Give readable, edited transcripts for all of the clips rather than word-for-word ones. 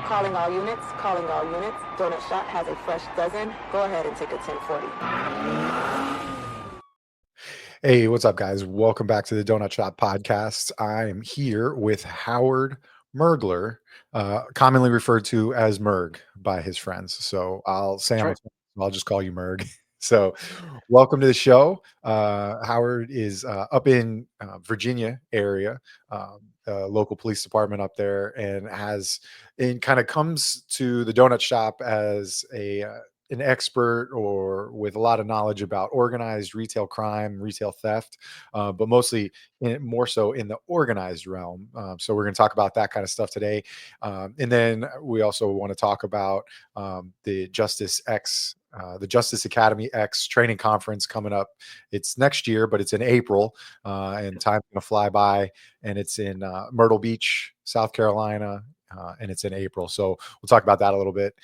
Calling all units, calling all units. Donut Shop has a fresh dozen. Go ahead and take a 1040. Hey, what's up, guys? Welcome back to the Donut Shop podcast. I am here with Howard Mergler, commonly referred to as Merg by his friends. So I'll say That's I'm a right. fan, I'll just call you Merg. So welcome to the show. Howard is up in Virginia area, local police department up there, and kind of comes to the Donut Shop as an expert or with a lot of knowledge about organized retail crime, retail theft, but mostly more so in the organized realm. So we're going to talk about that kind of stuff today. And then we also want to talk about the the Justice Academy X training conference coming up. It's next year, but it's in April, and time's going to fly by. And it's in Myrtle Beach, South Carolina, and it's in April. So we'll talk about that a little bit,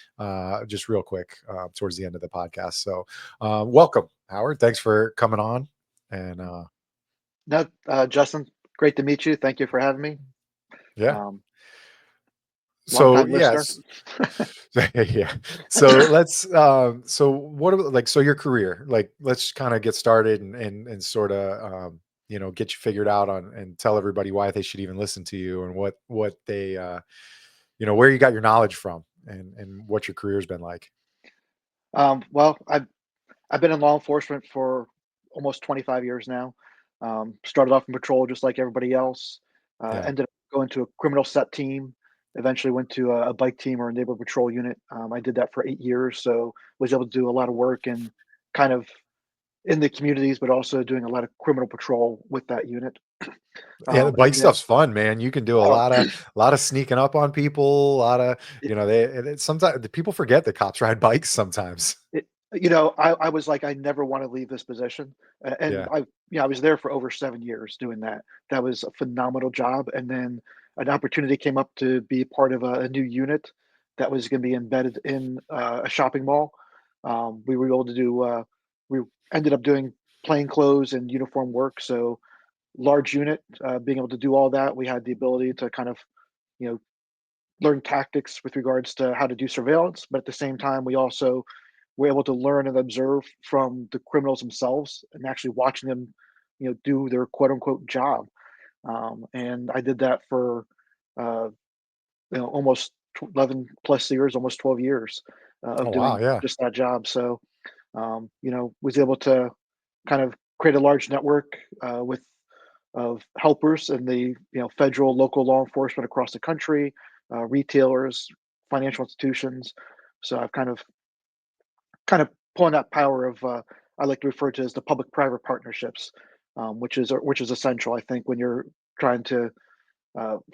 just real quick, towards the end of the podcast. So welcome, Howard. Thanks for coming on. And No, Justin, great to meet you. Thank you for having me. yeah. Um, So Longtime listener. yes. Yeah. So let's so what about, like, so your career, like, let's kind of get started and sort of get you figured out on, and tell everybody why they should even listen to you, and what they where you got your knowledge from, and what your career's been like. Well, I've been in law enforcement for almost 25 years now. Started off in patrol just like everybody else. Yeah. Ended up going to a criminal set team. Eventually went to a bike team or a neighborhood patrol unit. I did that for 8 years, so was able to do a lot of work and kind of in the communities, but also doing a lot of criminal patrol with that unit. Yeah, the bike And then, stuff's fun, man. You can do a oh, lot of sneaking up on people, a lot of, sometimes the people forget that cops ride bikes sometimes. I was like, I never want to leave this position, and Yeah. I was there for over 7 years doing that. That was a phenomenal job, and then an opportunity came up to be part of a new unit that was going to be embedded in a shopping mall. We were able to do. We ended up doing plain clothes and uniform work, so large unit. Being able to do all that, we had the ability to kind of, you know, learn tactics with regards to how to do surveillance, but at the same time, we also were able to learn and observe from the criminals themselves and actually watching them, do their quote unquote job. And I did that for, uh, almost 11 plus years, almost 12 years Oh, of wow. doing Yeah. just that job. So, was able to kind of create a large network with of helpers in the federal, local law enforcement across the country, retailers, financial institutions. So I've kind of pulling that power of I like to refer to as the public-private partnerships, which is essential. I think when you're trying to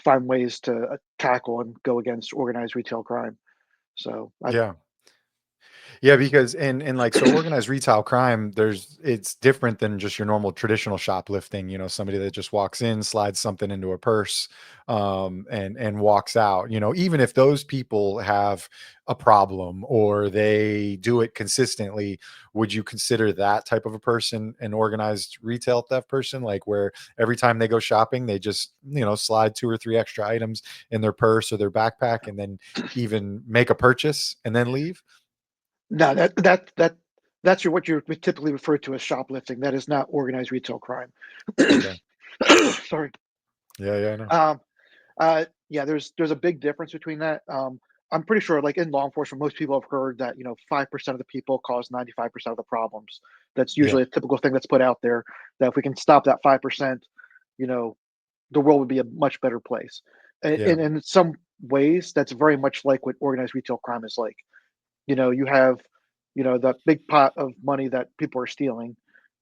find ways to tackle and go against organized retail crime. So I Yeah. Yeah, because and like, so organized retail crime, it's different than just your normal traditional shoplifting, somebody that just walks in, slides something into a purse, and walks out. Even if those people have a problem or they do it consistently, would you consider that type of a person an organized retail theft person? Like, where every time they go shopping, they just, slide two or three extra items in their purse or their backpack, and then even make a purchase and then leave? No, that's what you would typically refer to as shoplifting. That is not organized retail crime. Okay. Sorry. Yeah, yeah, I know. Um, yeah, there's a big difference between that. I'm pretty sure, like in law enforcement, most people have heard that 5% of the people cause 95% of the problems. That's Yeah, usually a typical thing that's put out there. That if we can stop that 5%, you know, the world would be a much better place. yeah, And in some ways, that's very much like what organized retail crime is like. You have, that big pot of money that people are stealing,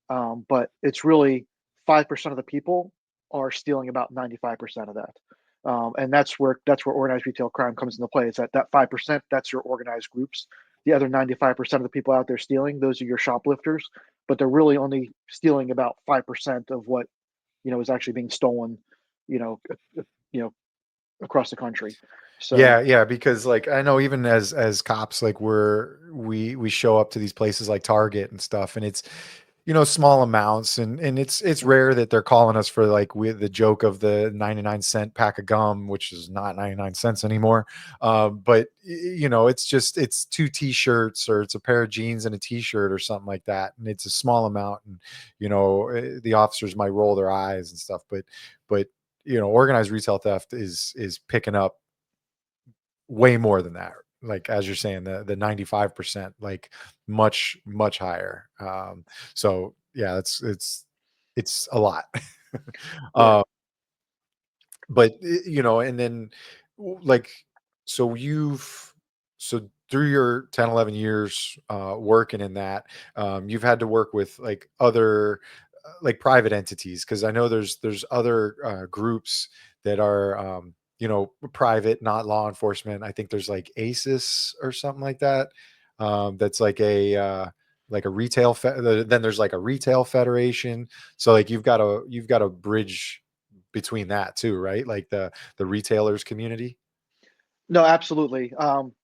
but it's really 5% of the people are stealing about 95% of that. And that's where organized retail crime comes into play. Is that 5%, that's your organized groups. The other 95% of the people out there stealing, those are your shoplifters, but they're really only stealing about 5% of what is actually being stolen, you know, uh, you know, across the country. So yeah, yeah. Because, like, I know, even as cops, like, we show up to these places like Target and stuff, and small amounts, and it's rare that they're calling us for like with the joke of the 99-cent pack of gum, which is not 99 cents anymore. But it's two t-shirts, or it's a pair of jeans and a t-shirt or something like that, and it's a small amount, and the officers might roll their eyes and stuff, but organized retail theft is picking up way more than that. Like, as you're saying, the 95%, like much higher. So yeah, it's a lot. Yeah. um but and then like, so so through your 10, 11 years working in that, you've had to work with like other like private entities, because I know there's other groups that are private, not law enforcement. I think there's like ACES or something like that. That's like a retail then there's like a retail federation. So like you've got a bridge between that too, right? Like the retailers community. No, absolutely.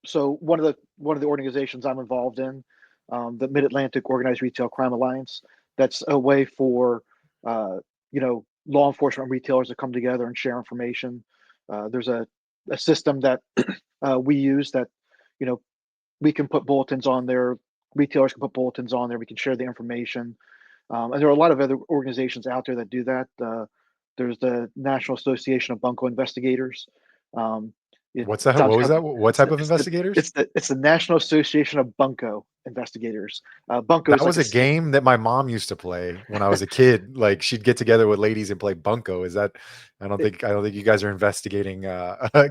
So one of the organizations I'm involved in, the Mid Atlantic Organized Retail Crime Alliance, that's a way for law enforcement and retailers to come together and share information. There's a system that we use that you know we can put bulletins on there. Retailers can put bulletins on there. We can share the information, and there are a lot of other organizations out there that do that. There's the National Association of Bunco Investigators. Um, it What's that? sounds What was kind of that? What it's type the of it's the investigators? it's the National Association of Bunco Investigators. Bunco That is like was a game that my mom used to play when I was a kid. Like, she'd get together with ladies and play bunco. Is that? it, I don't think you guys are investigating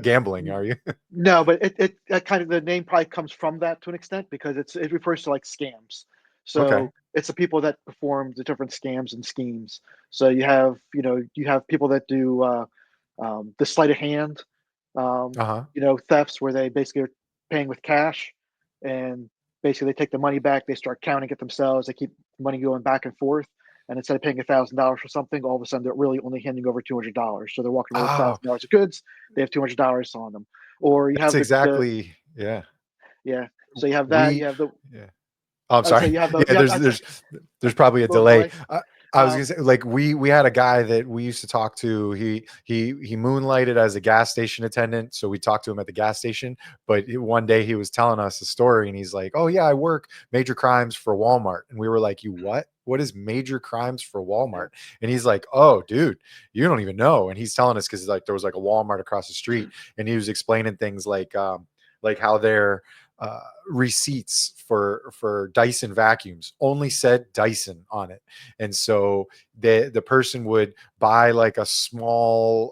gambling, are you? no, but it kind of the name probably comes from that to an extent because it refers to like scams. Okay. So it's the people that perform the different scams and schemes. So you have people that do the sleight of hand, Uh-huh. thefts where they basically are paying with cash, and basically they take the money back, they start counting it themselves, they keep money going back and forth, and instead of paying $1,000 for something, all of a sudden they're really only handing over $200. So they're walking away with Oh, $1,000 of goods, they have $200 on them. Or you that's have the exactly, yeah. yeah. So you have that. We You have the. Yeah. Oh, I'm I would say sorry. you have the. Yeah, You have. I'd say there's probably a little delay. delay. I was gonna Um, say, like, we had a guy that we used to talk to. He moonlighted as a gas station attendant, so we talked to him at the gas station. But one day he was telling us a story, and he's like, "Oh yeah, I work major crimes for Walmart." And we were like, "You what? What is major crimes for yeah. Walmart?" And he's like, "Oh, dude, you don't even know." And he's telling us because like there was like a Walmart across the street, and he was explaining things like how they're uh, receipts for Dyson vacuums only said Dyson on it, and so the person would buy like a small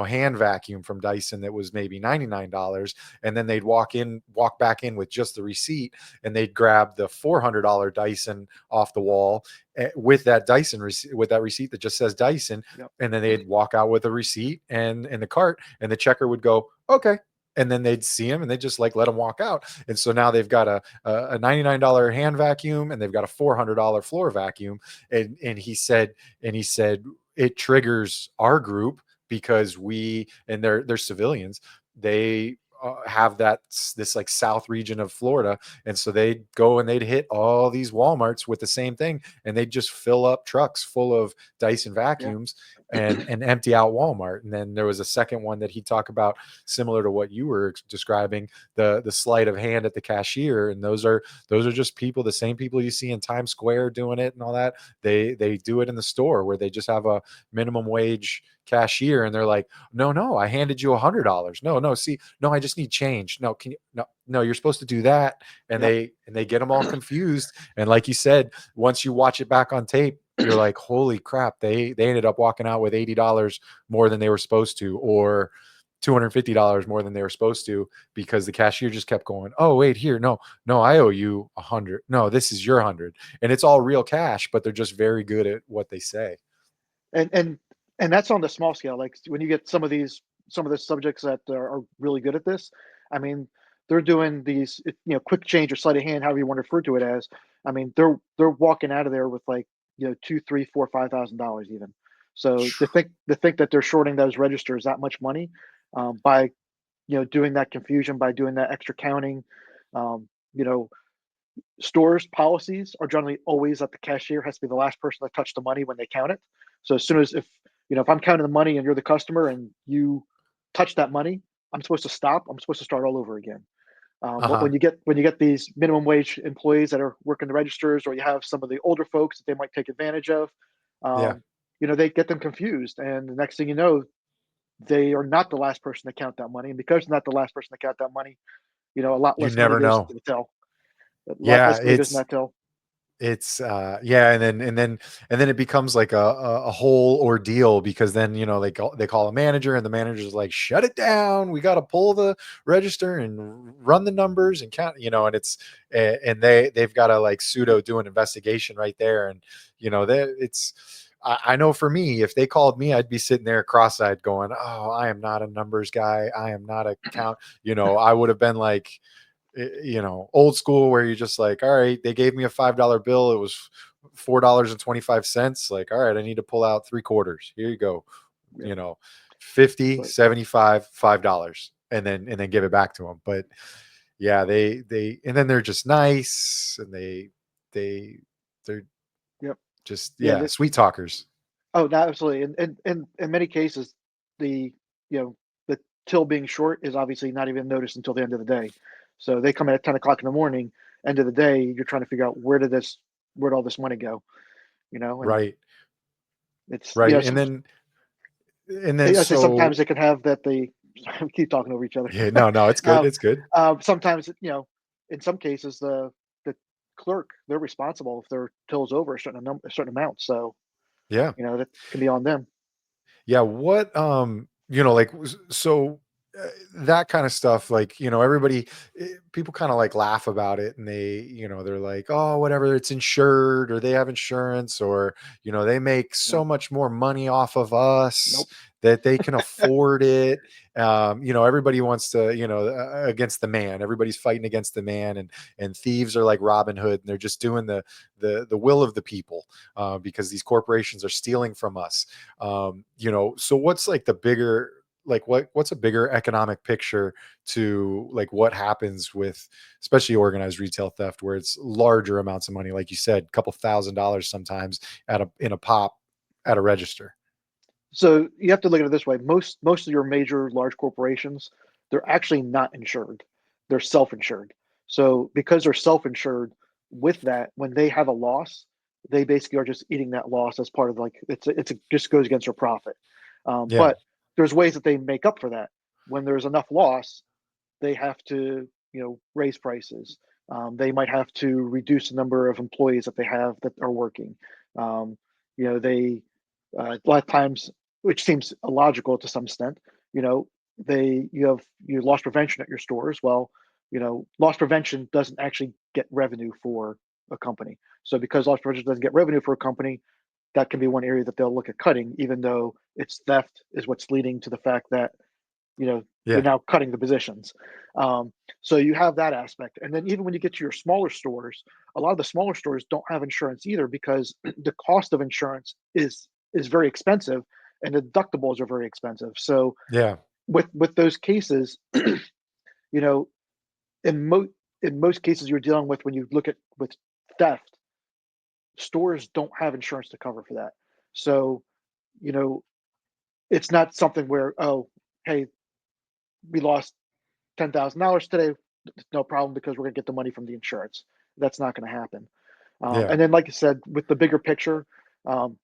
hand vacuum from Dyson that was maybe $99, and then they'd walk back in with just the receipt, and they'd grab the $400 Dyson off the wall with that Dyson receipt, with that receipt that just says Dyson, Yep. and then they'd walk out with a receipt and in the cart, and the checker would go, okay, and then they'd see him and they just like let him walk out. And so now they've got a $99 hand vacuum, and they've got a $400 floor vacuum. And he said it triggers our group because and they're civilians. They have this like south region of Florida, and so they'd go and they'd hit all these Walmarts with the same thing, and they'd just fill up trucks full of Dyson Yeah. vacuums and empty out Walmart. And then there was a second one that he'd talk about, similar to what you were describing, the sleight of hand at the cashier. And those are just people, the same people you see in Times Square doing it and all that. They do it in the store where they just have a minimum wage cashier, and they're like, no, I handed you $100. No, see, no, I just need change. No, can you, no, you're supposed to do that. And Yep. they get them all confused. And like you said, once you watch it back on tape, you're like, holy crap, they ended up walking out with $80 more than they were supposed to, or $250 more than they were supposed to, because the cashier just kept going, oh wait, here, no, I owe you 100. No, this is your 100. And it's all real cash, but they're just very good at what they say. And that's on the small scale. Like when you get some of the subjects that are really good at this. I mean, they're doing these quick change or sleight of hand, however you want to refer to it as. I mean, they're walking out of there with like two, three, four, $5,000 even. So to think that they're shorting those registers that much money by doing that confusion, by doing that extra counting, um, you know Stores policies are generally always that the cashier has to be the last person to touch the money when they count it. So as soon as if I'm counting the money and you're the customer and you touch that money, I'm supposed to stop. I'm supposed to start all over again. But Uh-huh. when you get these minimum wage employees that are working the registers, or you have some of the older folks that they might take advantage of, Yeah. um, they get them confused, and the next thing you know, they are not the last person to count that money, and because they're not the last person to count that money, a lot You less money never goes know. into the till. A lot Yeah, less money goes in that till. yeah, and then it becomes like a whole ordeal because then they call a manager and the manager's like, shut it down, we got to pull the register and run the numbers and count, and and they've got to like pseudo do an investigation right there. And I know for me, if they called me, I'd be sitting there cross-eyed going, oh, I am not a numbers guy, I am not a count. I would have been like, old school, where you're just like, all right, they gave me a $5 bill. It was $4.25. Like, all right, I need to pull out three quarters. Here you go. Yeah, You know, 50, but 75, $5, and then give it back to them. But yeah, and then they're just nice, and they're yep, just, yeah. yeah, sweet talkers. Oh, no, absolutely. And in many cases, the the till being short is obviously not even noticed until the end of the day. So they come in at 10 o'clock in the morning. End of the day, you're trying to figure out where'd all this money go, and Right. it's Right. And then I say sometimes so it can have that they keep talking over each other. yeah, no, it's good. um, It's good. Sometimes in some cases the clerk, they're responsible if their till's over a certain amount. So Yeah. that can be on them. Yeah, what like so that kind of stuff, like, everybody, people kind of like laugh about it, and they're like, "Oh, whatever, it's insured, or they have insurance, or they make so No, much more money off of us nope. that they can afford it." Everybody wants to, against the man. Everybody's fighting against the man, and thieves are like Robin Hood, and they're just doing the will of the people, because these corporations are stealing from us. So what's like the bigger, like what's a bigger economic picture to like what happens with especially organized retail theft, where it's larger amounts of money, like you said, a couple $1,000s sometimes in a pop at a register. So you have to look at it this way. Most of your major large corporations, they're actually not insured. They're self-insured. So because they're self-insured, with that, when they have a loss, they basically are just eating that loss as part of, like, just goes against their profit. Yeah. But there's ways that they make up for that. When there's enough loss, they have to raise prices. They might have to reduce the number of employees that they have that are working. They a lot of times, which seems illogical to some extent, you know you have loss prevention at your stores. Well, loss prevention doesn't actually get revenue for a company. So because loss prevention doesn't get revenue for a company, that can be one area that they'll look at cutting, even though it's theft is what's leading to the fact that they're Yeah. now cutting the positions. So you have that aspect. And then even when you get to your smaller stores, a lot of the smaller stores don't have insurance either, because the cost of insurance is very expensive, and the deductibles are very expensive. So Yeah. with those cases, you know, in most cases you're dealing with, when you look at with theft, stores don't have insurance to cover for that. So, you know, it's not something where, oh, hey, we lost $10,000 today. It's no problem, because we're going to get the money from the insurance. That's not going to happen. Yeah. And then, like you said, with the bigger picture, um,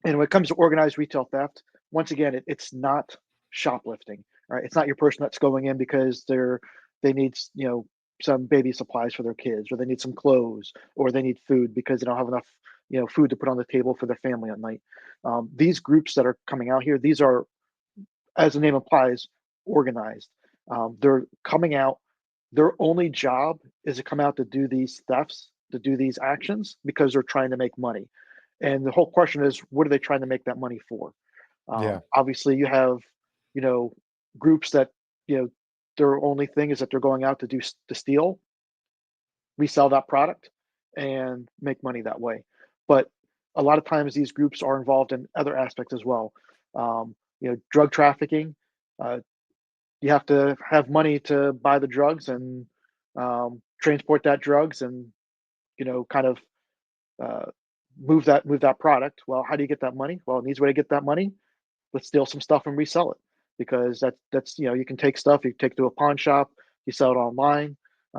and when it comes to organized retail theft, once again, it's not shoplifting. Right? It's not your person that's going in because they need some baby supplies for their kids, or they need some clothes, or they need food because they don't have enough food to put on the table for their family at night. These groups that are coming out here, these are, as the name implies, organized. They're coming out. Their only job is to come out to do these thefts, to do these actions, because they're trying to make money. And the whole question is, what are they trying to make that money for? Yeah. Obviously, you have, you know, groups that, you know, their only thing is that they're going out to steal, resell that product, and make money that way. But a lot of times, these groups are involved in other aspects as well. Drug trafficking. Uh, you have to have money to buy the drugs, and transport that drugs, and kind of uh, move that product. Well, how do you get that money? Well, an easy way to get that money: let's steal some stuff and resell it, because that's you can take stuff, you take it to a pawn shop, you sell it online.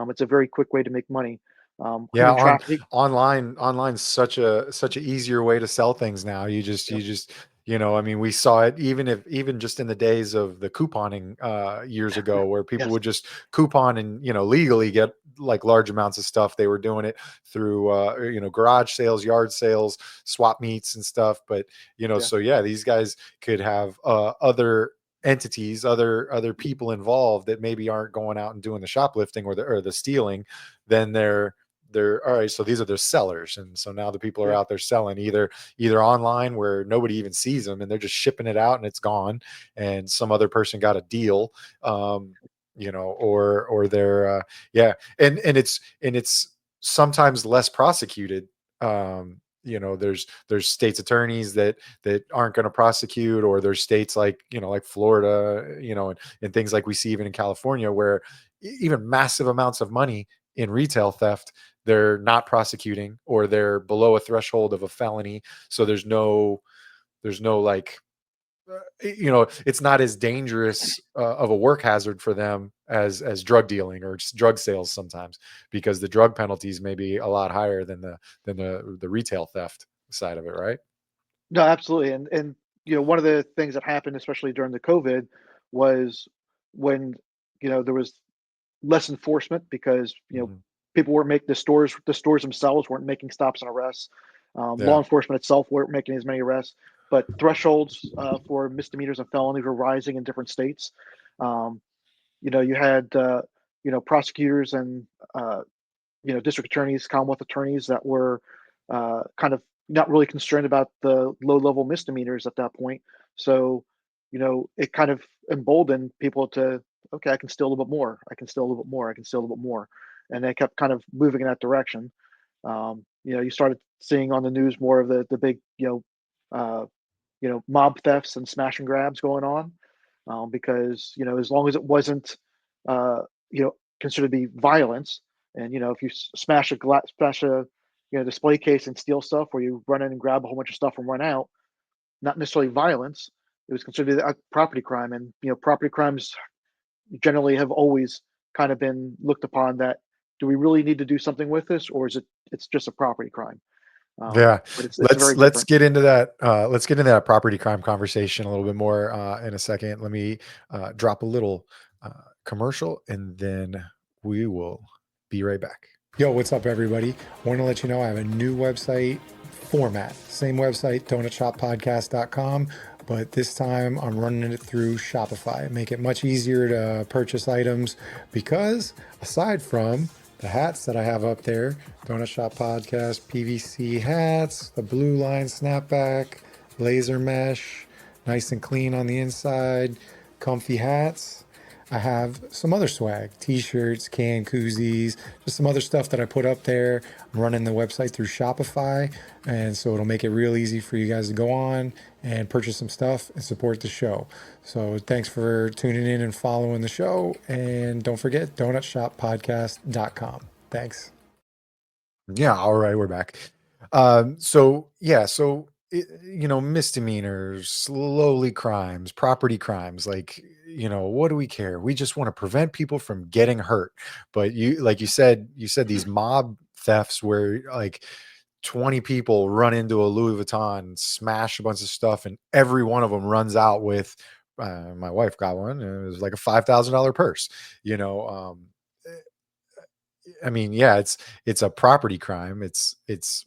It's a very quick way to make money. Yeah, Human trafficking. online's such a easier way to sell things now. Yep. I mean, we saw it even just in the days of the couponing years ago, where people Yes. would just coupon and, legally get like large amounts of stuff. They were doing it through garage sales, yard sales, swap meets and stuff. But, Yeah. so yeah, these guys could have other entities, other people involved that maybe aren't going out and doing the shoplifting or the stealing. Then they're all right. So these are their sellers, and so now the people are Yeah. out there selling either online where nobody even sees them, and they're just shipping it out and it's gone, and some other person got a deal, um, or they're yeah, and it's sometimes less prosecuted. There's states attorneys that aren't going to prosecute, or there's states like Florida, and things like we see even in California, where even massive amounts of money in retail theft, they're not prosecuting, or they're below a threshold of a felony. So there's no like, it's not as dangerous of a work hazard for them as drug dealing or drug sales sometimes, because the drug penalties may be a lot higher than the retail theft side of it, right? No, absolutely. And one of the things that happened, especially during the COVID, was when there was less enforcement, because Hmm. people weren't making the stores themselves weren't making stops and arrests. Law Yeah. enforcement itself weren't making as many arrests, but thresholds for misdemeanors and felonies were rising in different states. Um, you had prosecutors and district attorneys, Commonwealth attorneys that were kind of not really concerned about the low level misdemeanors at that point. So, it kind of emboldened people to, okay, I can steal a little bit more. I can steal a little bit more. I can steal a little bit more. And they kept kind of moving in that direction. You started seeing on the news more of the big, mob thefts and smash and grabs going on, because as long as it wasn't uh, considered to be violence, and if you smash a display case and steal stuff, or you run in and grab a whole bunch of stuff and run out, not necessarily violence, it was considered a property crime. And property crimes generally have always kind of been looked upon that, do we really need to do something with this, or is it's just a property crime? Yeah, But it's let's very let's different. get into that. Let's get into that property crime conversation a little bit more in a second. Let me drop a little uh, commercial, and then we will be right back. Yo, what's up, everybody? Want to let you know I have a new website format. Same website, donutshoppodcast.com, but this time I'm running it through Shopify. Make it much easier to purchase items, because aside from the hats that I have up there, Donut Shop Podcast, PVC hats, the blue line snapback, laser mesh, nice and clean on the inside, comfy hats. I have some other swag, t-shirts, can koozies, just some other stuff that I put up there. I'm running the website through Shopify, and so it'll make it real easy for you guys to go on and purchase some stuff and support the show. So thanks for tuning in and following the show, and don't forget donutshoppodcast.com. Thanks. Yeah, all right, we're back. So yeah, so misdemeanors, lowly crimes, property crimes, like, what do we care? We just want to prevent people from getting hurt. But like you said these mob thefts where like 20 people run into a Louis Vuitton, smash a bunch of stuff, and every one of them runs out with my wife got one, and it was like a $5,000 purse, you know. I mean, yeah, it's a property crime. It's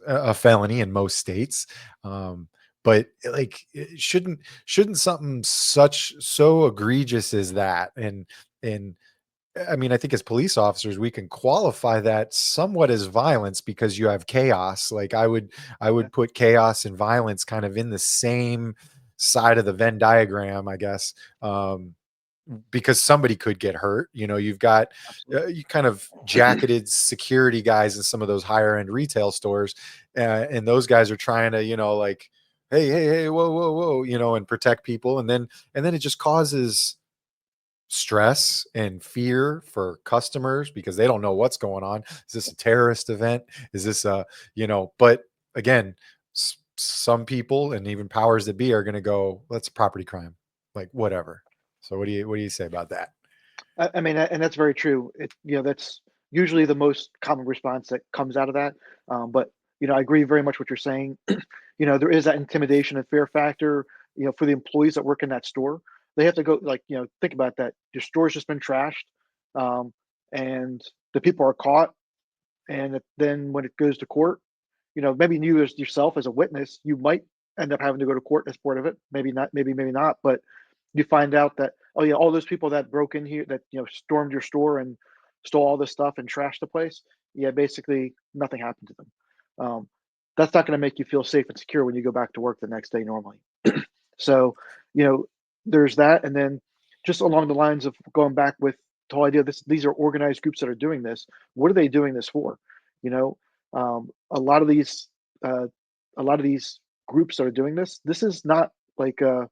a felony in most states. Um, but like, shouldn't something such so egregious as that, and I mean, I think as police officers, we can qualify that somewhat as violence, because you have chaos. Like, I Yeah, would put chaos and violence kind of in the same side of the Venn diagram, I guess. Because somebody could get hurt. You've got absolutely. you kind of jacketed security guys in some of those higher end retail stores, and those guys are trying to, like, hey, hey, hey, whoa, whoa, whoa, and protect people, and then it just causes stress and fear for customers because they don't know what's going on. Is this a terrorist event? Is this a, but again, some people and even powers that be are going to go, that's a property crime, like whatever. So what do you say about that? I mean, and that's very true. That's usually the most common response that comes out of that. But I agree very much what you're saying. There is that intimidation and fear factor. For the employees that work in that store, they have to go like think about that. Your store's just been trashed, um, and the people are caught. And then when it goes to court, maybe you as yourself as a witness, you might end up having to go to court as part of it. Maybe not, maybe not, but you find out that, oh yeah, all those people that broke in here, that stormed your store and stole all this stuff and trashed the place. Yeah, basically nothing happened to them. Um, that's not going to make you feel safe and secure when you go back to work the next day normally. So, you know, there's that, and then just along the lines of going back with the whole idea, these are organized groups that are doing this. What are they doing this for? You know, a lot of these, uh, a lot of these groups that are doing this is not like a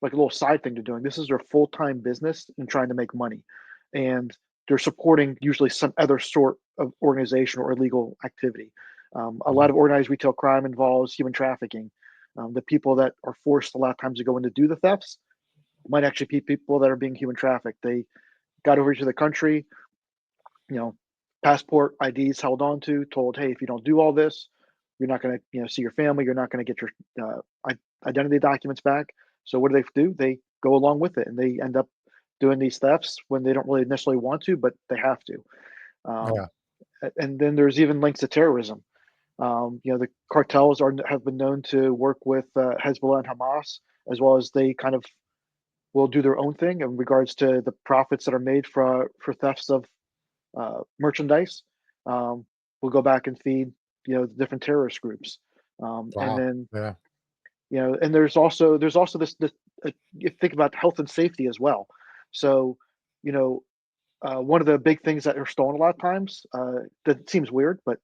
little side thing they're doing. This is their full time business and trying to make money, and they're supporting usually some other sort of organization or illegal activity. A lot Mhm. of organized retail crime involves human trafficking. The people that are forced a lot of times to go in to do the thefts might actually be people that are being human trafficked. They got over to the country, you know, passport IDs held on to, told, hey, if you don't do all this, you're not going to, see your family. You're not going to get your identity documents back. So what do? They go along with it, and they end up doing these thefts when they don't really necessarily want to, but they have to. Um, Yeah. and then there's even links to terrorism. The cartels have been known to work with Hezbollah and Hamas, as well as they kind of will do their own thing in regards to the profits that are made for thefts of merchandise. Will go back and feed the different terrorist groups, and Wow. then Yeah. and there's also this you think about health and safety as well. So you know one of the big things that are stolen a lot of times that seems weird but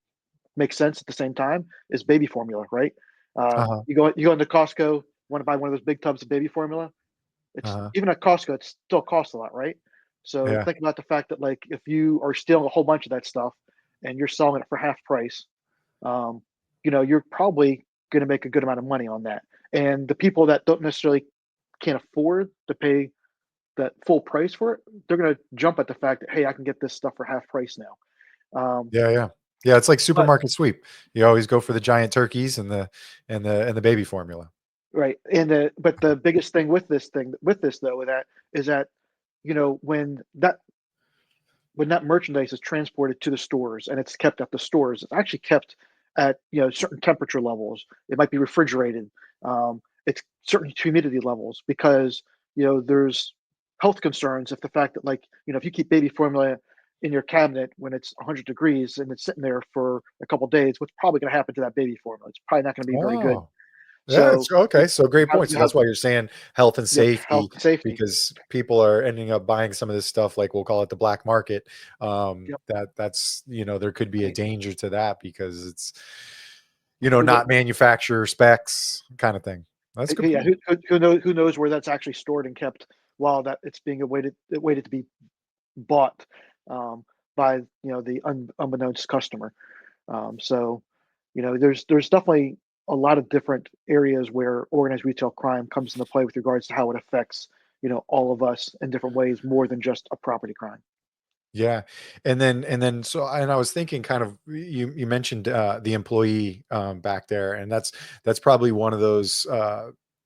makes sense at the same time is baby formula, right? Uh-huh. You go into Costco, want to buy one of those big tubs of baby formula. It's Uh-huh. even at Costco, it still costs a lot, right? So Yeah. think about the fact that like if you are stealing a whole bunch of that stuff and you're selling it for half price, um, you're probably going to make a good amount of money on that. And the people that don't necessarily can't afford to pay that full price for it, they're going to jump at the fact that hey, I can get this stuff for half price now. Um, Yeah, yeah. Yeah, it's like but supermarket sweep. You always go for the giant turkeys and the baby formula. right, and the biggest thing with this though with that is that you know when that when that merchandise is transported to the stores and it's kept at the stores, it's actually kept at certain temperature levels. It might be refrigerated. It's certain humidity levels because there's health concerns if the fact that like if you keep baby formula in your cabinet when it's 100 degrees and it's sitting there for a couple of days, what's probably going to happen to that baby formula? It's probably not going to be very good. Oh. Yeah, So it's okay. So great point. So you have that's why you're saying health and health safety, and safety. because people are ending up buying some of this stuff, like we'll call it the black market. Yep. That's there could be a Right. danger to that because it's Who know, not manufacturer specs kind of thing. That's a good yeah, point. who knows where that's actually stored and kept while that it's being waited to be bought by the unbeknownst customer. So there's definitely a lot of different areas where organized retail crime comes into play with regards to how it affects all of us in different ways more than just a property crime. Yeah. And then and I was thinking kind of you mentioned the employee back there, and that's probably one of those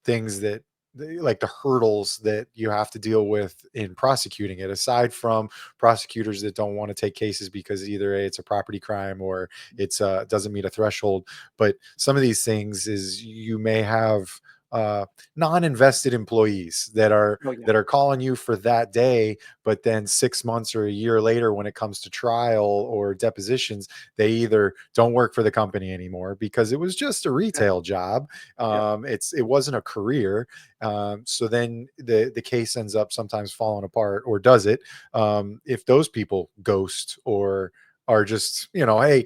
things that like the hurdles that you have to deal with in prosecuting it, aside from prosecutors that don't want to take cases because either A, it's a property crime or it's doesn't meet a threshold. But some of these things is you may have uh non-invested employees Oh yeah, that are calling you for that day, but then 6 months or a year later, when it comes to trial or depositions, they either don't work for the company anymore because it was just a yeah, retail job. yeah, It wasn't a career. So then the case ends up sometimes falling apart, or does it? If those people ghost or are just hey,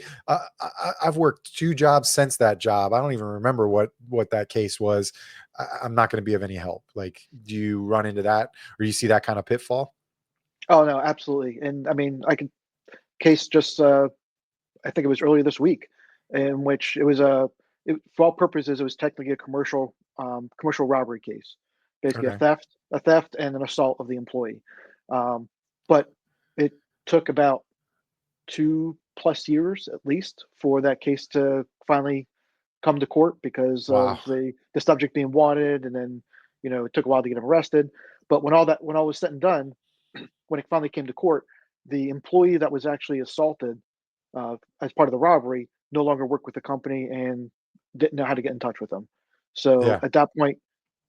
I've worked 2 jobs since that job. I don't even remember what that case was. I'm not going to be of any help. Like, do you run into that, or you see that kind of pitfall? Oh no, absolutely. And I mean, I can case just I think it was earlier this week, in which it was for all purposes, it was technically a commercial robbery case, basically Okay. a theft and an assault of the employee. Um, but it took about 2+ years at least for that case to finally come to court because Wow. of the subject being wanted, and then it took a while to get him arrested. But when all was said and done, when it finally came to court, the employee that was actually assaulted as part of the robbery no longer worked with the company and didn't know how to get in touch with them. So Yeah. at that point,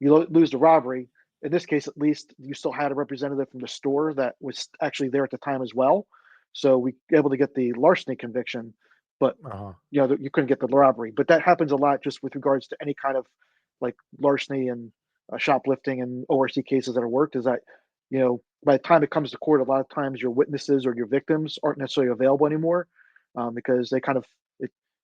you lose the robbery. In this case, at least you still had a representative from the store that was actually there at the time as well. So we were able to get the larceny conviction, but Uh-huh. you couldn't get the robbery. But that happens a lot just with regards to any kind of like larceny and shoplifting and ORC cases that are worked. Is that by the time it comes to court, a lot of times your witnesses or your victims aren't necessarily available anymore because they kind of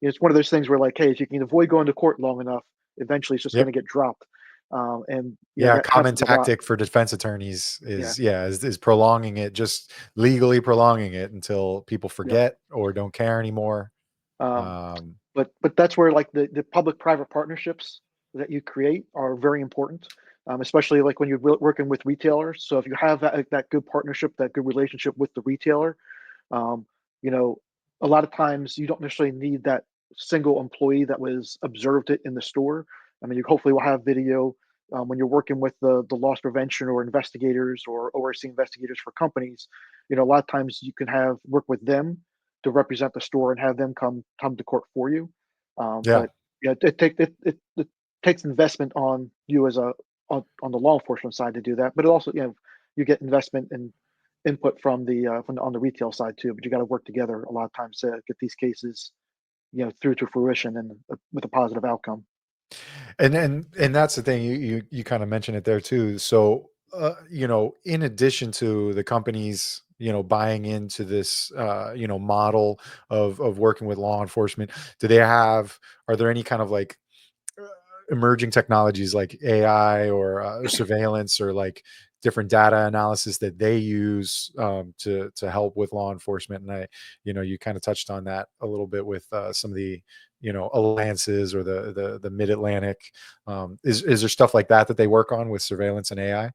it's one of those things where like, hey, if you can avoid going to court long enough, eventually it's just going Yep. to get dropped. And Yeah, that common happens a lot. tactic for defense attorneys Yeah. is prolonging it, just legally prolonging it until people Yep. forget or don't care anymore. Um, Um, but that's where like the public-private partnerships that you create are very important, especially like when you're working with retailers. So if you have that good partnership, that good relationship with the retailer, um, you know, a lot of times you don't necessarily need that single employee that was observed it in the store. I mean, you hopefully will have video when you're working with the loss prevention or investigators or ORC investigators for companies. A lot of times you can have work with them to represent the store and have them come to court for you. yeah, But yeah, it takes investment on you as on the law enforcement side to do that. But it also you get investment and input from on the retail side too. But you got to work together a lot of times to get these cases through to fruition and with a positive outcome. and that's the thing, you kind of mentioned it there too. So, in addition to the companies, buying into this, model of working with law enforcement, do they have? Are there any kind of like emerging technologies like AI or surveillance or like different data analysis that they use to help with law enforcement? And you kind of touched on that a little bit with some of the alliances or the Mid Atlantic. Is there stuff like that that they work on with surveillance and AI?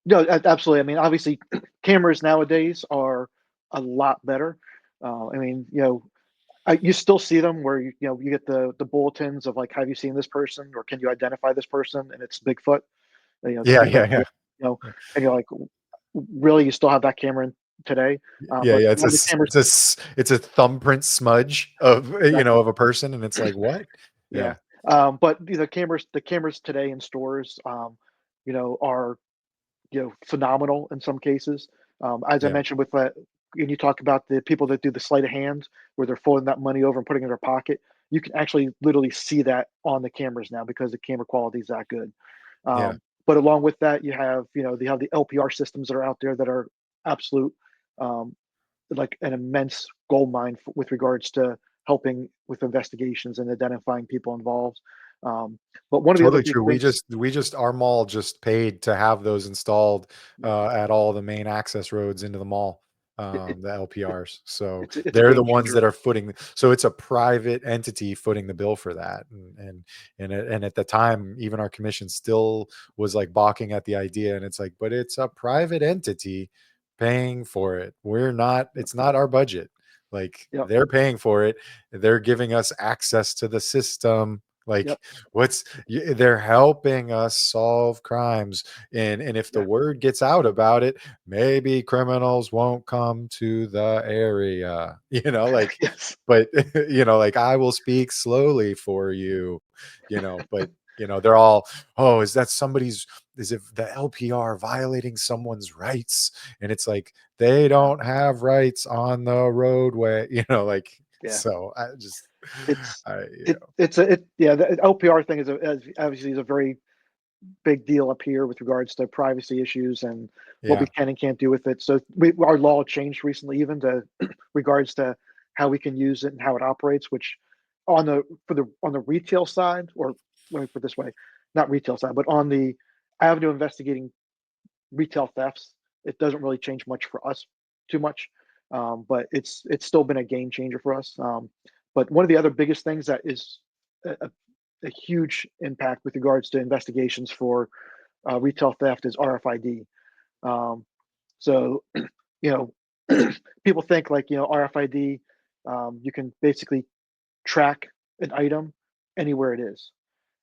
No, absolutely. I mean, obviously, cameras nowadays are a lot better. I mean, you still see them where you get the bulletins of like, have you seen this person or can you identify this person? And it's Bigfoot. Yeah, Things like yeah, that. yeah, And you're like, really, you still have that camera today? yeah, But yeah. a lot of the cameras, It's a thumbprint smudge of exactly, of a person, and it's like what? yeah. Yeah, But the cameras today in stores, are phenomenal in some cases. As I yeah, mentioned with that, and you talk about the people that do the sleight of hand, where they're folding that money over and putting it in their pocket. You can actually literally see that on the cameras now because the camera quality is that good. yeah. But along with that, you have the LPR systems that are out there that are absolute, um, like an immense gold mine with regards to helping with investigations and identifying people involved. Um, but one of the other Totally big true. We things, just we just our mall just paid to have those installed at all the main access roads into the mall, the LPRs. So it's a they're the game ones changer. that are footing. So it's a private entity footing the bill for that, and at the time, even our commission still was like balking at the idea, and it's like, but it's a private entity paying for it. We're not. Yep, It's not our budget. Like yep, they're paying for it. They're giving us access to the system. Like yep, they're helping us solve crimes, and if the exactly. word gets out about it, maybe criminals won't come to the area, Yes. but like I will speak slowly for you, but they're all, oh, is it the LPR violating someone's rights? And it's like they No. don't have rights on the roadway, like, Yeah. so I just It's I it's a yeah, the LPR thing obviously is a very big deal up here with regards to privacy issues and what we yeah. can and can't do with it. So our law changed recently, even to regards to how we can use it and how it operates. Which on the retail side, or let me put it this way, not retail side, but on the avenue investigating retail thefts, it doesn't really change much for us too much, but it's still been a game changer for us. But one of the other biggest things that is a huge impact with regards to investigations for retail theft is RFID. Um, so, you know, people think like, RFID, you can basically track an item anywhere it is.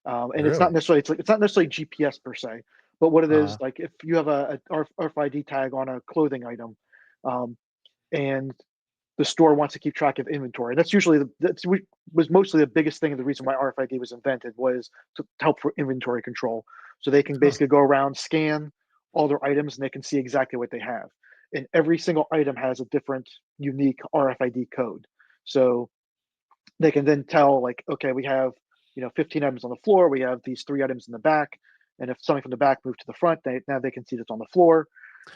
And it's not Really? necessarily it's not necessarily GPS per se, but what it is Uh-huh. like if you have a RFID tag on a clothing item, um, and the store wants to keep track of inventory. That's usually was mostly the biggest thing, and the reason why RFID was invented was to help for inventory control. So they can Huh. basically go around, scan all their items, and they can see exactly what they have. And every single item has a different, unique RFID code. So they can then tell, like, okay, we have 15 items on the floor. We have these 3 items in the back, and if something from the back moved to the front, now they can see that's on the floor.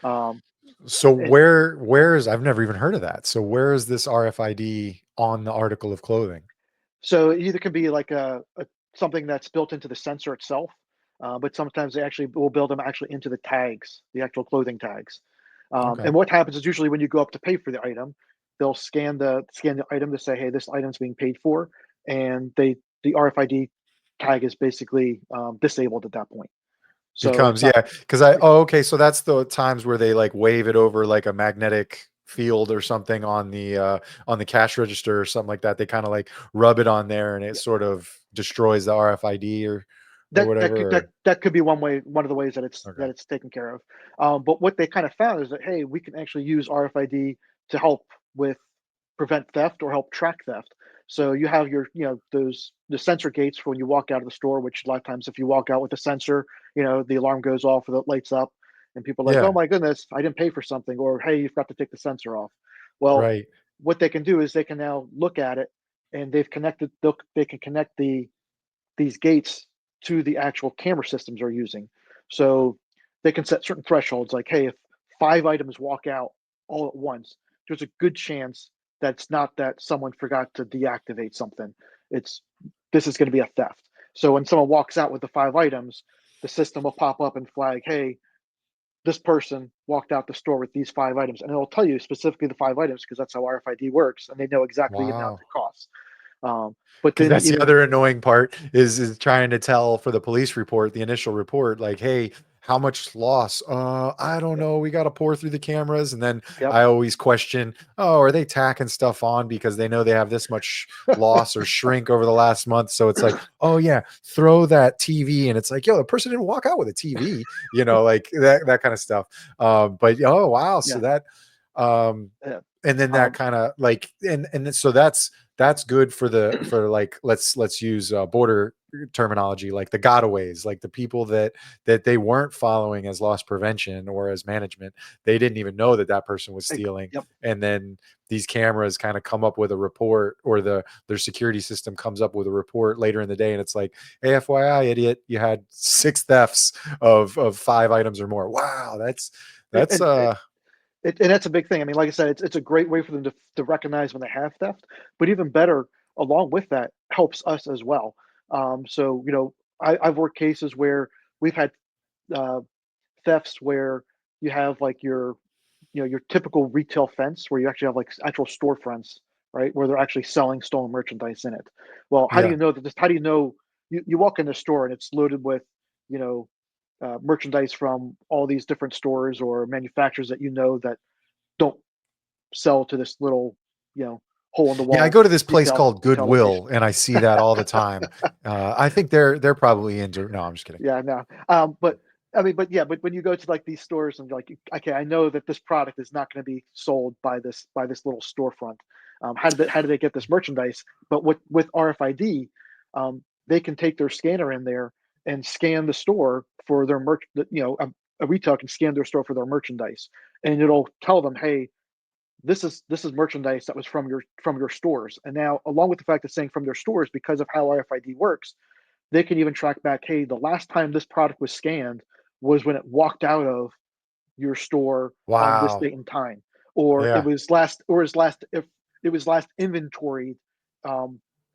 Um, So and where is I've never even heard of that. So where is this RFID on the article of clothing? So it either can be like a something that's built into the sensor itself, but sometimes they actually will build them actually into the tags, the actual clothing tags. Okay. And what happens is usually when you go up to pay for the item, they'll scan the item to say, "Hey, this item's being paid for," and the RFID tag is basically disabled at that point. So it's Becomes, not. yeah, because okay, so that's the times where they like wave it over like a magnetic field or something on the cash register or something like that. They kind of like rub it on there and it sort of destroys the RFID or whatever. That could be one of the ways Okay. that it's taken care of. But what they kind of found is that, hey, we can actually use RFID to help with prevent theft or help track theft. So you have your those the sensor gates for when you walk out of the store, which a lot of times if you walk out with a sensor, the alarm goes off or the lights up, and people are like, oh Yeah. my goodness, I didn't pay for something, or hey, you forgot to take the sensor off. Well, Right. what they can do is they can now look at it, and they can connect these gates to the actual camera systems they're using. So they can set certain thresholds like, hey, if 5 items walk out all at once, there's a good chance that's not that someone forgot to deactivate something. It's This is going to be a theft. So when someone walks out with the 5 items, the system will pop up and flag, hey, this person walked out the store with these 5 items. And it'll tell you specifically the 5 items because that's how RFID works. And they know exactly the amount Wow. it costs. But Because then that's the even, other annoying part is trying to tell for the police report, the initial report, like, hey, how much loss? I don't yep, know. We got to pour through the cameras. And then yep. I always question, oh, are they tacking stuff on because they know they have this much loss or shrink over the last month? So it's like, oh yeah, throw that TV. And it's like, yo, the person didn't walk out with a TV, like that kind of stuff. But oh wow. So Yeah. that Yeah. and then that Um, kind of like so that's good for like let's use border terminology, like the gotaways, like the people that they weren't following as loss prevention or as management. They didn't even know that that person was stealing, yep. and then these cameras kind of come up with a report, or their security system comes up with a report later in the day, and it's like, hey, FYI, idiot, you had 6 thefts of 5 items or more. Wow, that's And, and that's a big thing. I mean, like I said, it's a great way for them to recognize when they have theft, but even better, along with that, helps us as well. So I've worked cases where we've had uh, thefts where you have like your typical retail fence where you actually have like actual storefronts, right, where they're actually selling stolen merchandise in it. Well, how do yeah. you know that this? How do you know you walk in the store and it's loaded with you know merchandise from all these different stores or manufacturers that that don't sell to this little hole in the Yeah, I wall go to this place called retail location. Goodwill, and I see that all the time. I think they're probably into. No, I'm just kidding. Yeah, no. But I mean, but yeah, but when you go to like these stores and you're like, okay, I know that this product is not going to be sold by this little storefront. How do they get this merchandise? But with RFID, they can take their scanner in there and scan the store for their merch. A retail can scan their store for their merchandise, and it'll tell them, hey, this is merchandise that was from your stores. And now, along with the fact of saying from their stores, because of how RFID works, they can even track back, hey, the last time this product was scanned was when it walked out of your store on this Wow. date and time, or Yeah. if it was last inventoried,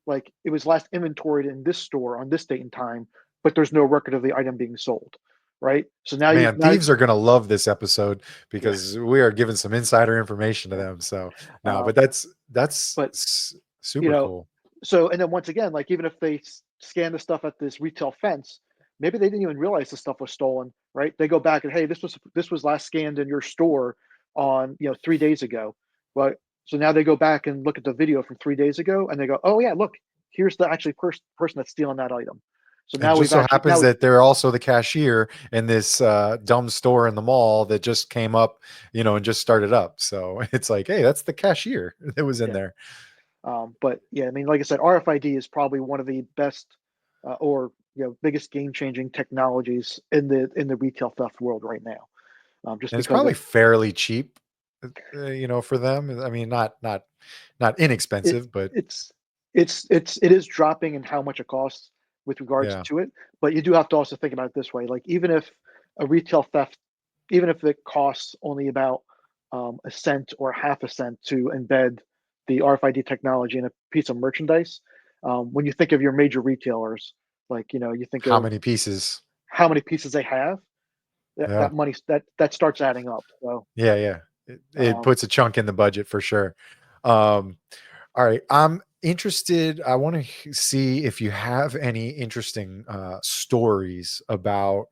like it was last inventoried in this store on this date and time, but there's no record of the item being sold, right? So now Man, thieves are gonna love this episode yeah. because we are giving some insider information to them. So no, Um, but that's but you super know, cool. so and then once again, like even if they scan the stuff at this retail fence, maybe they didn't even realize the stuff was stolen, right? They go back and hey, this was last scanned in your store on 3 days ago. Well, so now they go back and look at the video from 3 days ago, and they go, oh yeah, look, here's the actually person that's stealing that item. So And now just we've so actually happens that they're also the cashier in this dumb store in the mall that just came up, and just started up. So it's like, hey, that's the cashier that was in yeah. there. But yeah, I mean, like I said, RFID is probably one of the best or biggest game changing technologies in the retail theft world right now. Just And it's because probably of fairly cheap, for them. I mean, not it, inexpensive, but it is dropping in how much it costs with regards yeah. to it. But you do have to also think about it this way: like even if a retail theft, even if it costs only about a cent or half a cent to embed the RFID technology in a piece of merchandise, when you think of your major retailers, like you think How of many pieces? how many pieces they have, Yeah. that money that starts adding up. So Yeah, yeah. It um, puts a chunk in the budget for sure. Um, all right. I'm interested. I want to see if you have any interesting stories about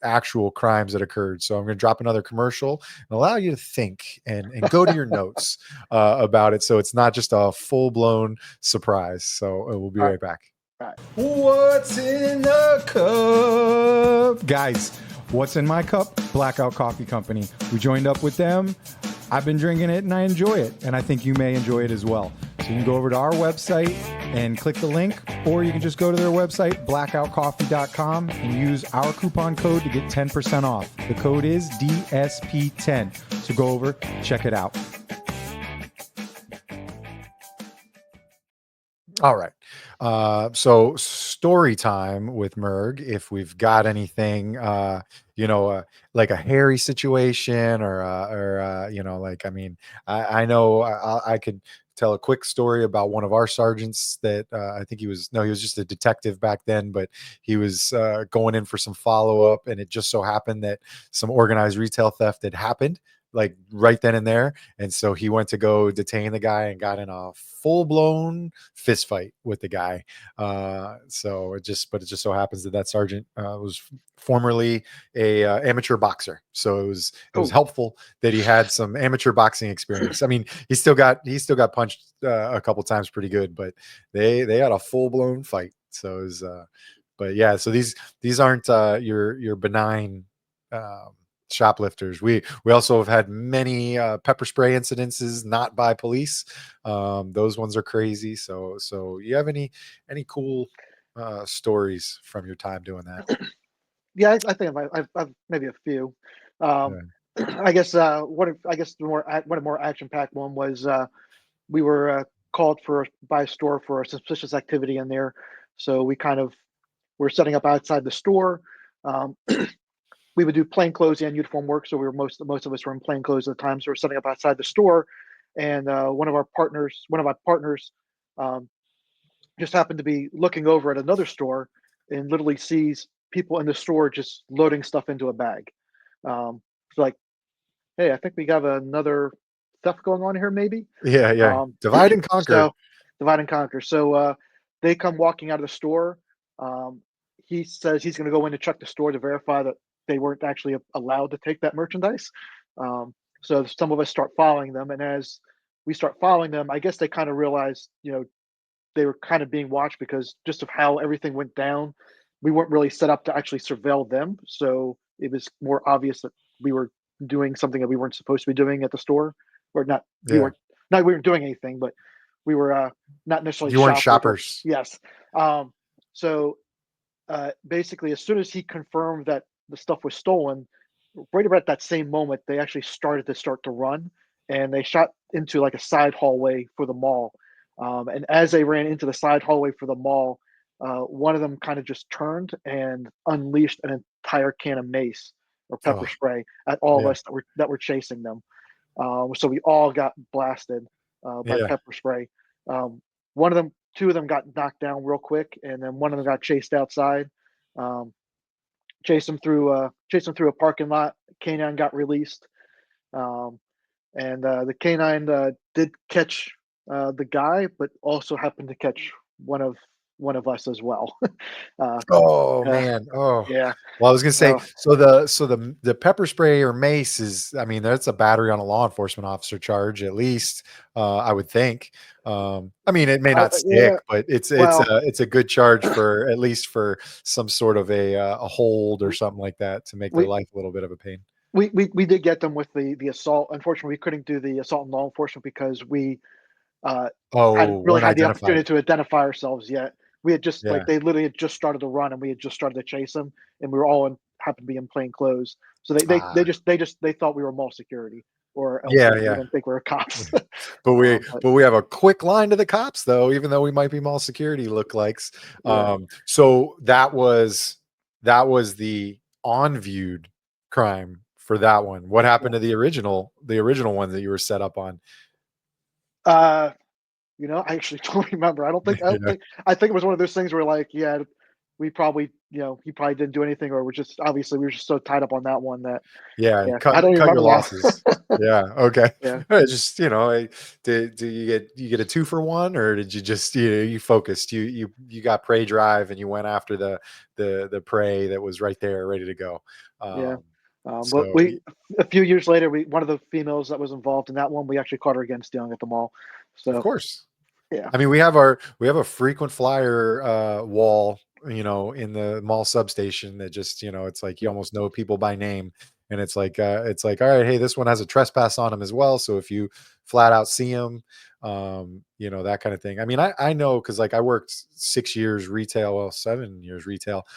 actual crimes that occurred. So I'm going to drop another commercial and allow you to think and go to your notes about it. So it's not just a full blown surprise. So we'll be all right, right back. all right. What's in the cup? Guys, what's in my cup? Blackout Coffee Company. We joined up with them. I've been drinking it and I enjoy it. And I think you may enjoy it as well. So you can go over to our website and click the link, or you can just go to their website, blackoutcoffee.com, and use our coupon code to get 10% off. The code is DSP10. So go over, check it out. All right. So story time with Merg. If we've got anything, like a hairy situation like, I mean, I know I could tell a quick story about one of our sergeants that I think he was just a detective back then, but he was going in for some follow up, and it just so happened that some organized retail theft had happened like right then and there. And so he went to go detain the guy and got in a full blown fist fight with the guy. But it just so happens that sergeant was formerly a amateur boxer. So it was Cool. helpful that he had some amateur boxing experience. I mean, he still got punched a couple times pretty good, but they had a full blown fight. So it was, but yeah, so these aren't your benign shoplifters. We also have had many pepper spray incidences not by police. Those ones are crazy. So you have any cool stories from your time doing that? Yeah, I think I've maybe a few. Um, Yeah. I guess I guess one of the more action packed one was we were called for by a store for a suspicious activity in there, so we kind of were setting up outside the store. Um, we would do plain clothes and uniform work, so we were most of us were in plain clothes at the time. So we're setting up outside the store, and one of my partners, um, just happened to be looking over at another store and literally sees people in the store just loading stuff into a bag. It's like, hey, I think we have another theft going on here, maybe. Yeah, yeah. Um, Divide and conquer. so divide and conquer. So they come walking out of the store. Um, he says he's going to go in to check the store to verify that they weren't actually allowed to take that merchandise. Um, so some of us start following them, and as we start following them, I guess they kind of realized, they were kind of being watched because just of how everything went down. We weren't really set up to actually surveil them, so it was more obvious that we were doing something that we weren't supposed to be doing at the store, or not. We Yeah. weren't not we weren't doing anything, but we were not necessarily You weren't shoplifter. shoppers. Yes. So basically, as soon as he confirmed that the stuff was stolen, right about that same moment, they actually start to run, and they shot into like a side hallway for the mall. And as they ran into the side hallway for the mall, one of them kind of just turned and unleashed an entire can of mace or pepper Oh, spray at all of yeah. us that were chasing them. So we all got blasted by Yeah. pepper spray. Um, two of them got knocked down real quick, and then one of them got chased outside. Um, chased him through a parking lot. Canine got released, um, and the canine did catch the guy, but also happened to catch one of one of us as well. uh, Oh uh, man. Oh. yeah. Well, I was gonna say, So so the pepper spray or mace is, I mean, that's a battery on a law enforcement officer charge, at least, I would think. I mean, it may not stick, yeah. but Well, it's a good charge for, at least for some sort of a hold or something like that to make their we life a little bit of a pain. we did get them with the assault. Unfortunately, we couldn't do the assault and law enforcement because we uh, hadn't Oh, really weren't had the identified. opportunity to identify ourselves yet. We had just Yeah. like they literally had just started to run, and we had just started to chase them, and we were all in happened to be in plain clothes. So Ah, they thought we were mall security, or else yeah, they yeah. didn't think we were cops. But we But but we have a quick line to the cops though, even though we might be mall security lookalikes. yeah, So that was the on viewed crime for that one. What yeah. happened to the original one that you were set up on? Uh, I actually don't remember. Yeah, I think it was one of those things where like, yeah, we probably, he probably didn't do anything, or we're just obviously we were just so tied up on that one that yeah, yeah, I cut don't even cut your remember losses. now. Yeah, okay. Yeah. Just, do you get a 2 for 1, or did you just, you focused, you got prey drive and you went after the prey that was right there ready to go. Yeah. Um, But so we a few years later, we one of the females that was involved in that one, we actually caught her again stealing at the mall. of So course. yeah, I mean, we have a frequent flyer wall, in the mall substation that just, it's like you yep, almost know people by name, and it's like, all right, hey, this one has a trespass on him as well. So if you flat out see him, that kind of thing. I mean, I know because like I worked 6 years retail, well, 7 years retail.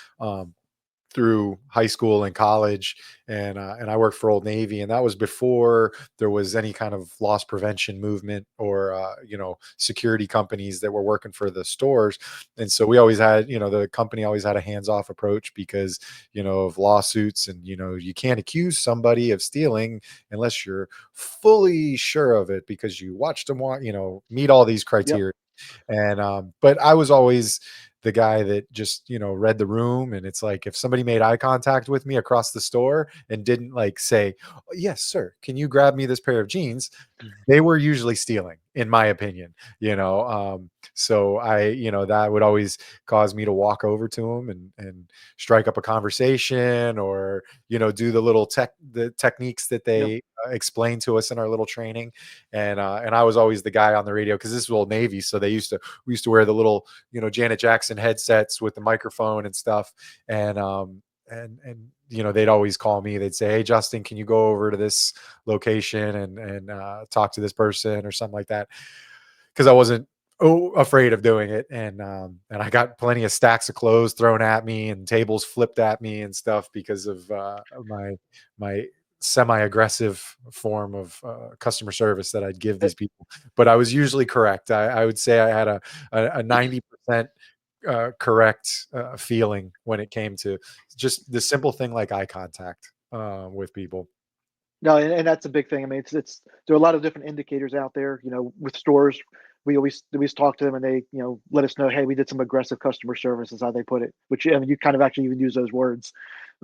Through high school and college, and I worked for Old Navy, and that was before there was any kind of loss prevention movement or security companies that were working for the stores. And so we always had, the company always had a hands-off approach because of lawsuits, and you can't accuse somebody of stealing unless you're fully sure of it because you watched them meet all these yep, criteria. And but I was always the guy that just, read the room, and it's like if somebody made eye contact with me across the store and didn't like say, "Oh, yes, sir, can you grab me this pair of jeans?" They were usually stealing, in my opinion. So that would always cause me to walk over to them and strike up a conversation, or do the techniques that yep, they explain to us in our little training. And I was always the guy on the radio because this was Old Navy, so we used to wear the little, Janet Jackson headsets with the microphone and stuff. And they'd always call me. They'd say, "Hey, Justin, can you go over to this location and talk to this person," or something like that, because I wasn't afraid of doing it. And I got plenty of stacks of clothes thrown at me and tables flipped at me and stuff because of my semi-aggressive form of customer service that I'd give eh, these people. But I was usually correct. I would say I had a 90% correct feeling when it came to just the simple thing like eye contact with people. no, and that's a big thing. I mean, it's there are a lot of different indicators out there. With stores, we always talk to them, and they let us know, hey, we did some aggressive customer service, is how they put it. Which I mean, you kind of actually even use those words.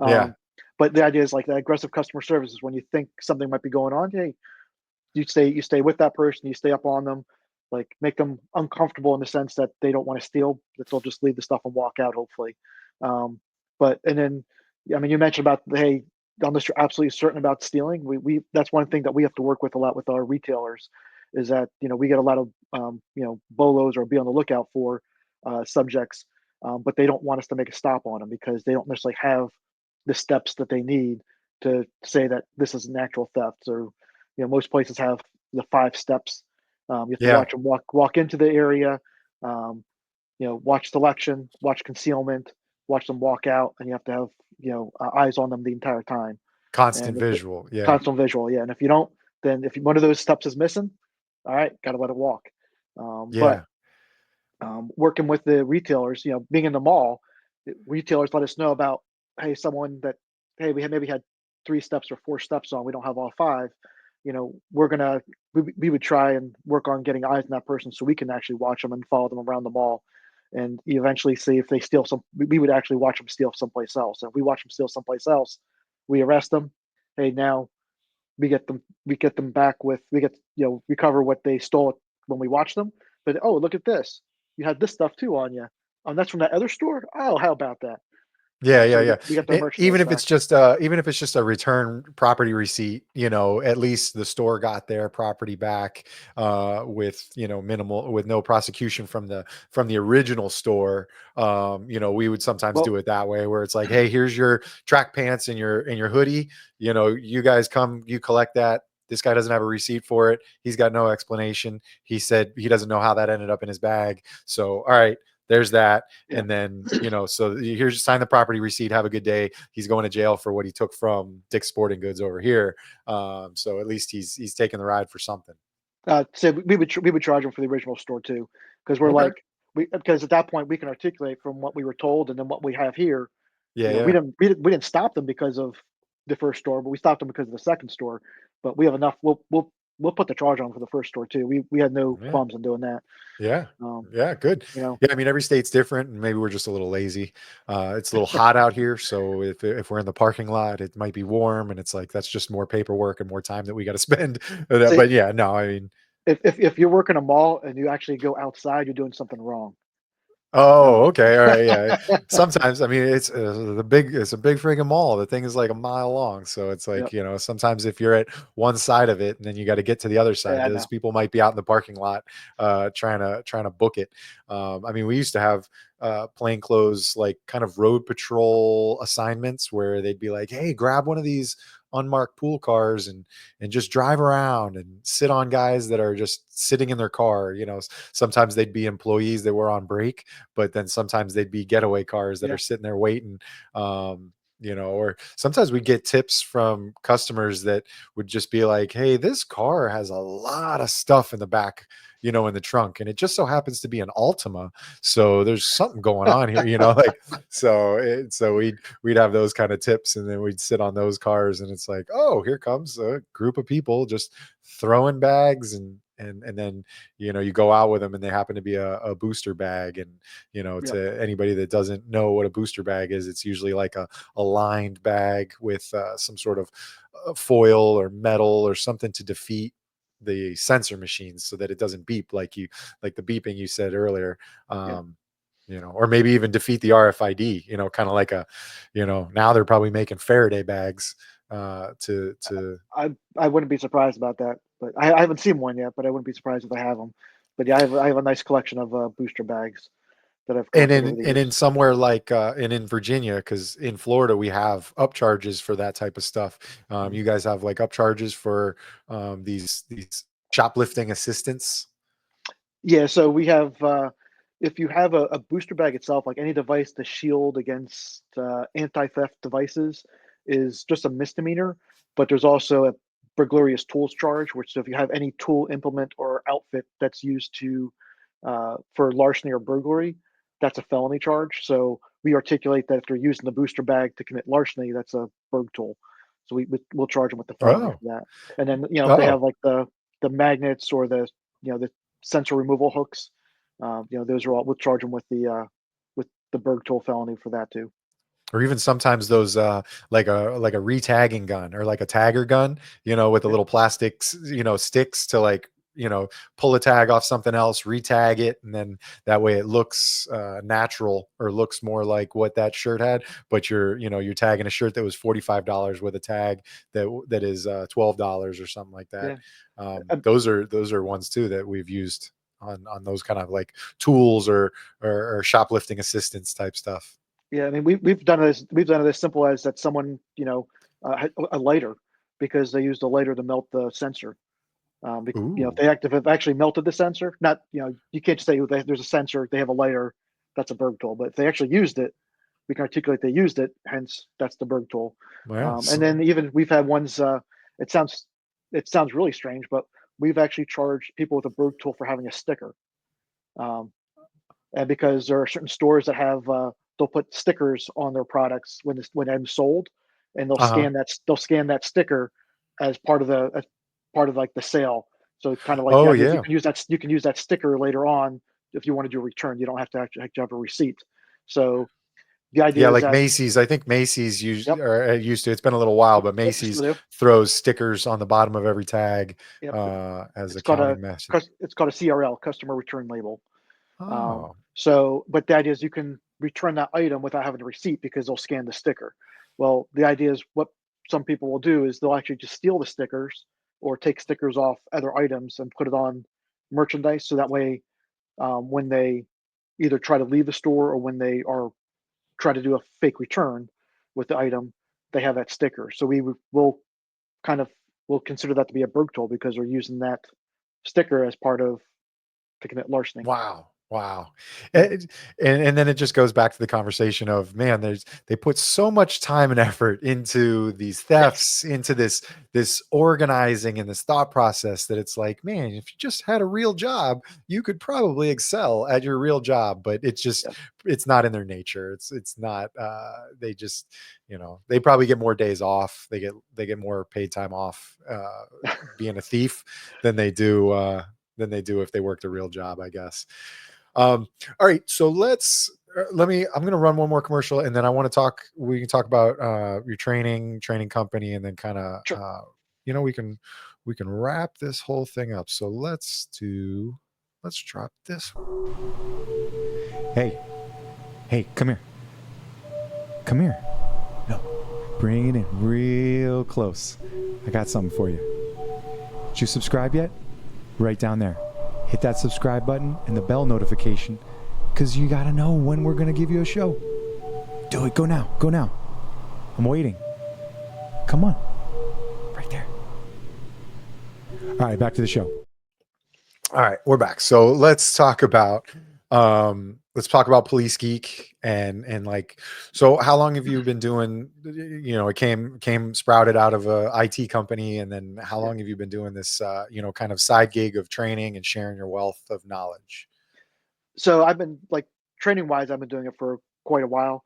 Yeah, Um, but the idea is like that aggressive customer service is when you think something might be going on. Hey, you stay with that person, you stay up on them, like make them uncomfortable in the sense that they don't want to steal, that they'll just leave the stuff and walk out, hopefully. But and then yeah, I mean, you mentioned about hey, unless you're absolutely certain about stealing, we that's one thing that we have to work with a lot with our retailers, is that we get a lot of bolos or be on the lookout for subjects, but they don't want us to make a stop on them because they don't necessarily have the steps that they need to say that this is an actual theft. Or most places have the 5 steps. You have to yeah, watch them walk into the area. Um, watch selection, watch concealment, watch them walk out, and you have to have eyes on them the entire time. constant And if the visual. Yeah, constant visual, yeah. And if you don't, then if one of those steps is missing, all right, got to let it walk. But yeah, working with the retailers, being in the mall, retailers let us know about hey, someone that hey, we had maybe had 3 steps or 4 steps on, we don't have all 5. We're gonna we would try and work on getting eyes on that person so we can actually watch them and follow them around the mall. and you eventually see if they steal some. We would actually watch them steal someplace else. And if we watch them steal someplace else, we arrest them. Hey, now we get them back with we get recover what they stole when we watch them. But oh, look at this! You had this stuff too on you. Oh, that's from that other store. Oh, how about that? Yeah, So yeah, yeah. we get their Even merchandise if back. it's just even if it's just a return property receipt, at least the store got their property back with minimal with no prosecution from the original store. We would sometimes Well, do it that way where it's like, hey, here's your track pants and your hoodie. You guys come, you collect that. This guy doesn't have a receipt for it. He's got no explanation. He said he doesn't know how that ended up in his bag. So, all right, there's that. yeah, And then, so here's sign the property receipt. Have a good day. He's going to jail for what he took from Dick's Sporting Goods over here. So at least he's taking the ride for something. so we would charge them for the original store too, because we're Okay. like because at that point we can articulate from what we were told and then what we have here. Yeah, We yeah. didn't stop them because of the first store, but we stopped them because of the second store. But we have enough. We'll put the charge on for the first store too. We had no Yeah. qualms in doing that. Yeah. Um, Yeah. Good. you know, Yeah. I mean, every state's different and maybe we're just a little lazy. It's a little hot out here. So if we're in the parking lot, it might be warm and it's like, that's just more paperwork and more time that we got to spend. see, But yeah, no, I mean, if you're working a mall and you actually go outside, you're doing something wrong. oh, Um, okay. All right. Yeah. Sometimes, I mean, it's it's a big freaking mall. The thing is like a mile long. So it's like, yep. sometimes if you're at one side of it and then you got to get to the other side, Yeah, I those know. people might be out in the parking lot, trying to book it. I mean, we used to have, plainclothes, like kind of road patrol assignments where they'd be like, hey, grab one of these unmarked pool cars and just drive around and sit on guys that are just sitting in their car. Sometimes they'd be employees that were on break, but then sometimes they'd be getaway cars that Yeah, are sitting there waiting. Or sometimes we get tips from customers that would just be like, hey, this car has a lot of stuff in the back, in the trunk, and it just so happens to be an Altima. So there's something going on here, like, so we'd have those kind of tips, and then we'd sit on those cars, and it's like, oh, here comes a group of people just throwing bags, and then you go out with them and they happen to be a booster bag. And yep, to anybody that doesn't know what a booster bag is, it's usually like a lined bag with some sort of foil or metal or something to defeat the sensor machines so that it doesn't beep like the beeping you said earlier. yeah. um or maybe even defeat the RFID, kind of like now they're probably making Faraday bags to I wouldn't be surprised about that, but I haven't seen one yet. But I wouldn't be surprised if I have them. But yeah, I have a nice collection of booster bags that I've and collected over the in years. somewhere like and in Virginia, because in Florida we have upcharges for that type of stuff. Mhm. You guys have like upcharges for these shoplifting assistants. Yeah, so we have if you have a booster bag itself, like any device to shield against anti-theft devices, is just a misdemeanor. But there's also a burglarious tools charge, which so if you have any tool, implement, or outfit that's used to for larceny or burglary, that's a felony charge. So we articulate that if they're using the booster bag to commit larceny, that's a burg tool. So we'll charge them with the felony Oh, for that. And then if they oh, have like the magnets or the sensor removal hooks, those are all we'll charge them with the burg tool felony for that too. or even sometimes those like a retagging gun or like a tagger gun, with the Yeah, little plastics, sticks to like pull a tag off something else, retag it, and then that way it looks natural or looks more like what that shirt had. But you're tagging a shirt that was $45 with a tag that is $12 or something like that. yeah. Um, Those are ones too that we've used on those kind of like tools or shoplifting assistance type stuff. Yeah, I mean, we've done it as simple as that someone had a lighter because they used a lighter to melt the sensor. If Ooh. if they've actually melted the sensor, not you can't just say there's a sensor, they have a lighter, that's a berg tool. But if they actually used it, we can articulate they used it, hence that's the berg tool. And Yes. then even we've had ones. It sounds it sounds really strange, but we've actually charged people with a berg tool for having a sticker. Um, and because there are certain stores that have they'll put stickers on their products when they're sold, and Uh-huh. they'll scan that sticker as part of like the sale. So kind of like the Oh idea is yeah. you can use that sticker later on if you want to do a return, you don't have to actually have a receipt. So the idea Yeah, is like that, Macy's. I think Macy's yep, used to. It's been a little while, but yep, they still Macy's do. throws stickers on the bottom of every tag Yep. as It's a called a counting message. it's called a CRL, customer return label. Oh, So, but the idea is you can return that item without having a receipt because they'll scan the sticker. Well, the idea is what some people will do is they'll actually just steal the stickers or take stickers off other items and put it on merchandise. So that way, when they either try to leave the store or when they are try to do a fake return with the item, they have that sticker. So will kind of will consider that to be a burg toll because we're using that sticker as part of to commit larceny. wow. Wow. Yep. And then it just goes back to the conversation of, man, they put so much time and effort into these Yes. thefts, into this organizing and this thought process, that it's like, man, if you just had a real job, you could probably excel at your real job. But Yes. it's not in their nature. It's not they just, they probably get more days off. They get more paid time off being a thief than they do if they worked a real job, I guess. All right, so I'm going to run one more commercial, and then we can talk about your training company, and then kind of Sure. we can wrap this whole thing up. So let's drop this. Hey, come here. No, bring it in real close. I got something for you. Did you subscribe yet? Right down there. Hit that subscribe button and the bell notification, because you got to know when we're going to give you a show. Do it. Go now. I'm waiting. Come on. Right there. All right, back to the show. All right, we're back. So let's talk about Police Geek and like, so how long have you been doing, it came sprouted out of a IT company, and then how long have you been doing this kind of side gig of training and sharing your wealth of knowledge? So I've been like training wise, I've been doing it for quite a while.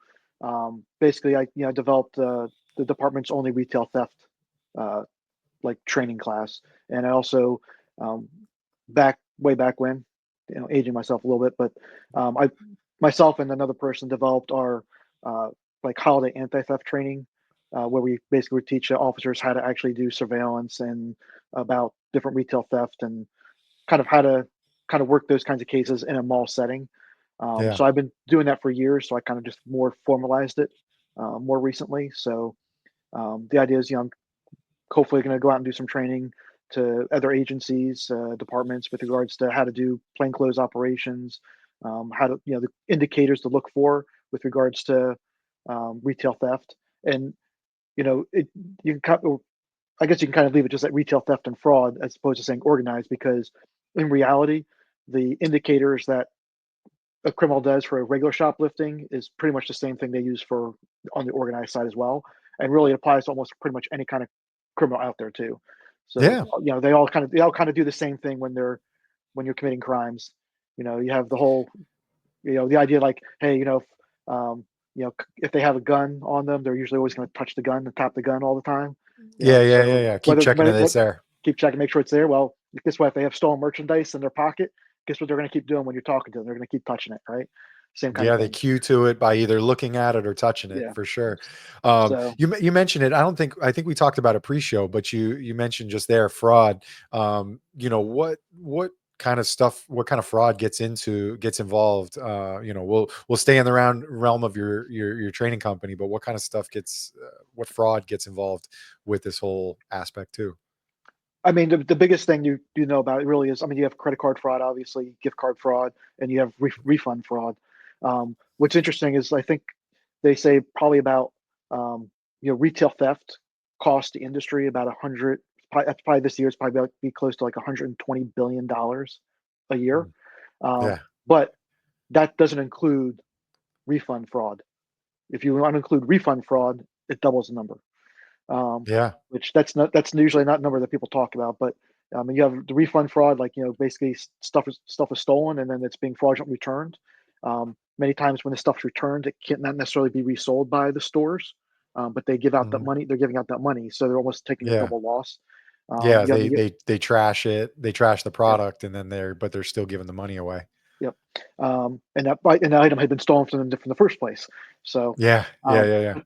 Basically, I developed the department's only retail theft uh, like training class, and I also um, way back when, aging myself a little bit, but I myself and another person developed our uh, like holiday anti-theft training, where we basically would teach officers how to actually do surveillance and about different retail theft and kind of how to kind of work those kinds of cases in a mall setting. Yeah. So I've been doing that for years. So I kind of just more formalized it more recently. So the idea is, I'm hopefully going to go out and do some training to other agencies, departments with regards to how to do plainclothes operations, how to, the indicators to look for with regards to retail theft. And, you can I guess you can kind of leave it just like retail theft and fraud as opposed to saying organized, because in reality, the indicators that a criminal does for a regular shoplifting is pretty much the same thing they use for on the organized side as well, and really applies to almost pretty much any kind of criminal out there too. So Yeah. they all kind of do the same thing when you're committing crimes. You have the whole the idea like, hey, if they have a gun on them, they're usually always going to touch the gun and tap the gun all the time. So Yeah. Keep whether checking that what it's there. keep checking, make sure it's there. Well, guess what? If they have stolen merchandise in their pocket, guess what they're going to keep doing when you're talking to them? They're going to keep touching it, right? Same kind of Yeah, they thing. cue to it by either looking at it or touching it, Yeah. for sure. So You mentioned it. I think we talked about it pre-show, but you mentioned just there fraud. What kind of stuff? What kind of fraud gets involved? We'll stay in the realm of your training company, but what kind of stuff what fraud gets involved with this whole aspect too? I mean, the biggest thing you know about it really is, I mean, you have credit card fraud, obviously, gift card fraud, and you have refund fraud. What's interesting is I think they say probably about retail theft cost the industry about 100. Probably this year it's probably about be close to like 120 billion dollars a year, Mm. um, Yeah, but that doesn't include refund fraud. If you want to include refund fraud, it doubles the number. um, yeah, which that's usually not a number that people talk about. But you have the refund fraud, like basically stuff is stolen and then it's being fraudulently returned. Many times when the stuff's returned, it can't not necessarily be resold by the stores, but they give out that mhm, money. They're giving out that money, so they're almost taking a yeah. double loss. Yeah, You have they trash it. They trash the product, and then they're still giving the money away. Yep. And that item had been stolen from them from the first place. So, Yeah, yeah, um, yeah, yeah.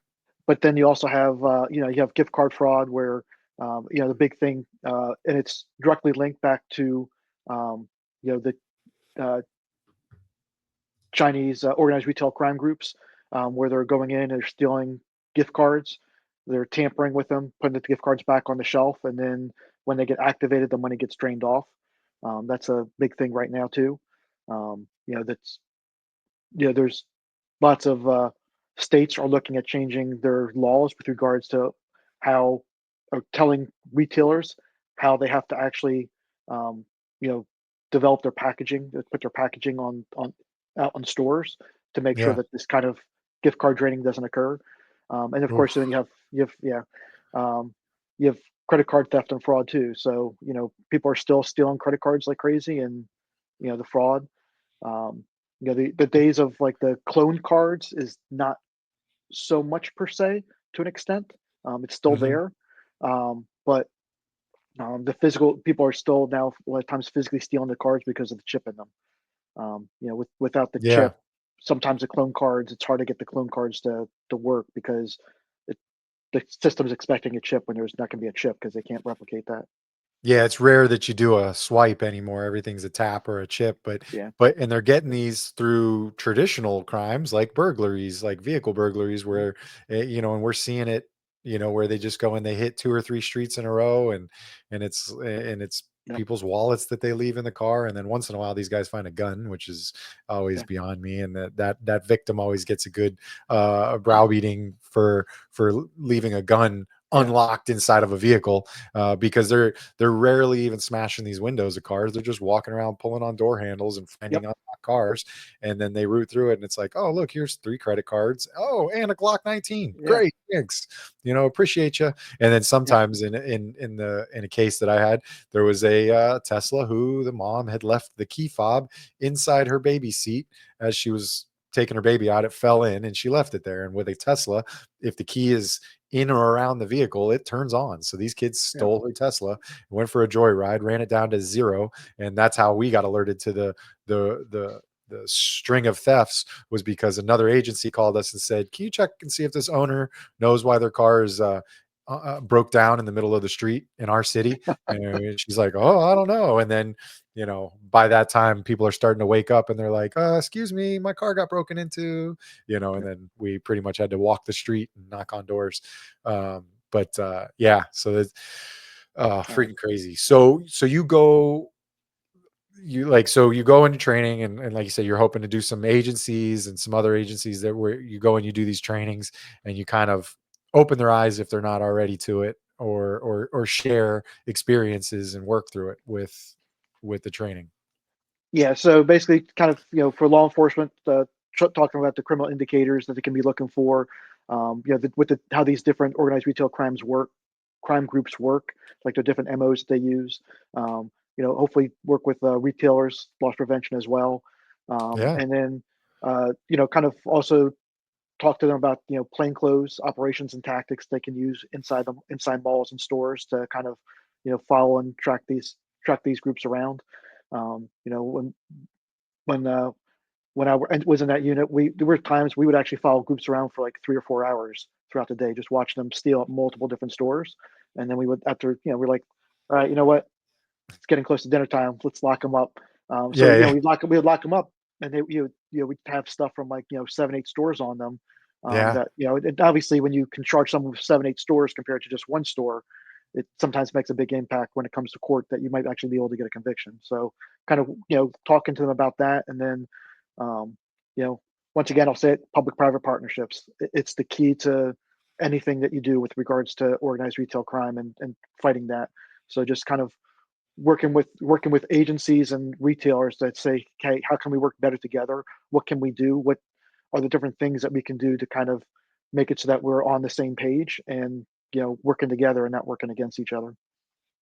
but then you also have, you have gift card fraud where, the big thing, and it's directly linked back to, the uh, Chinese organized retail crime groups, where they're going in and they're stealing gift cards. They're tampering with them, putting the gift cards back on the shelf, and then when they get activated, the money gets drained off. That's a big thing right now too. That's there's lots of states are looking at changing their laws with regards to how, or telling retailers how they have to actually, um, you know, develop their packaging, put their packaging on out on stores to make sure Yeah. that this kind of gift card draining doesn't occur. And of course, then Oof. um, you have credit card theft and fraud too. So people are still stealing credit cards like crazy, and the fraud. Um, the days of like the clone cards is not so much per se to an extent. It's still Mhm. there, but the physical people are still now a lot of times physically stealing the cards because of the chip in them. Without the Yeah. chip, sometimes the clone cards, it's hard to get the clone cards to work because it, the system's expecting a chip when there's not going to be a chip because they can't replicate that. Yeah, it's rare that you do a swipe anymore. Everything's a tap or a chip, but Yeah, and they're getting these through traditional crimes like burglaries, like vehicle burglaries, yeah, where and we're seeing it, where they just go and they hit two or three streets in a row, and it's yeah, people's wallets that they leave in the car, and then once in a while these guys find a gun, which is always yeah, beyond me, and that victim always gets a good browbeating for leaving a gun yeah, unlocked inside of a vehicle, because they're rarely even smashing these windows of cars. They're just walking around pulling on door handles and finding yep, unlocked cars, and then they root through it, and it's like, oh look, here's 3 credit cards. Oh, and a Glock 19. yeah, Great, thanks. Appreciate you. And then yeah, sometimes in a case that I had, there was a Tesla who the mom had left the key fob inside her baby seat as she was taking her baby out. It fell in and she left it there. And with a Tesla, if the key is in or around the vehicle, it turns on. So these kids yeah, stole her Tesla, went for a joyride, ran it down to zero, and that's how we got alerted to the string of thefts, was because another agency called us and said, "Can you check and see if this owner knows why their car is broke down in the middle of the street in our city?" And she's like, "Oh, I don't know." And then by that time, people are starting to wake up and they're like, "Excuse me, my car got broken into." And yeah, then we pretty much had to walk the street and knock on doors. But yeah, so that's yeah. freaking crazy. So you go into training, and like you said, you're hoping to do some agencies and some other agencies that where you go and you do these trainings, and you kind of open their eyes if they're not already to it, or share experiences and work through it with the training. Yeah, so basically, kind of, for law enforcement, talking about the criminal indicators that they can be looking for, how these different organized retail crime groups work, like the different MOs that they use. Hopefully work with retailers, loss prevention as well, Yeah. and then kind of also talk to them about plainclothes operations and tactics they can use inside malls and stores to kind of follow and track these groups around. When when was in that unit, there were times we would actually follow groups around for like 3 or 4 hours throughout the day, just watching them steal at multiple different stores, and then we would, after, we're like, all right, you know what, it's getting close to dinner time. Let's lock them up. So Yeah. Yeah. we would lock them up, and we'd have stuff from like 7, 8 stores on them. Yeah. That and obviously when you can charge someone with 7, 8 stores compared to just one store, it sometimes makes a big impact when it comes to court that you might actually be able to get a conviction. So kind of talking to them about that, and then um, you know once again I'll say it, public-private partnerships. It's the key to anything that you do with regards to organized retail crime and fighting that. So just kind of working with agencies and retailers that say, okay, how can we work better together? What can we do? What are the different things that we can do to kind of make it so that we're on the same page and working together and not working against each other?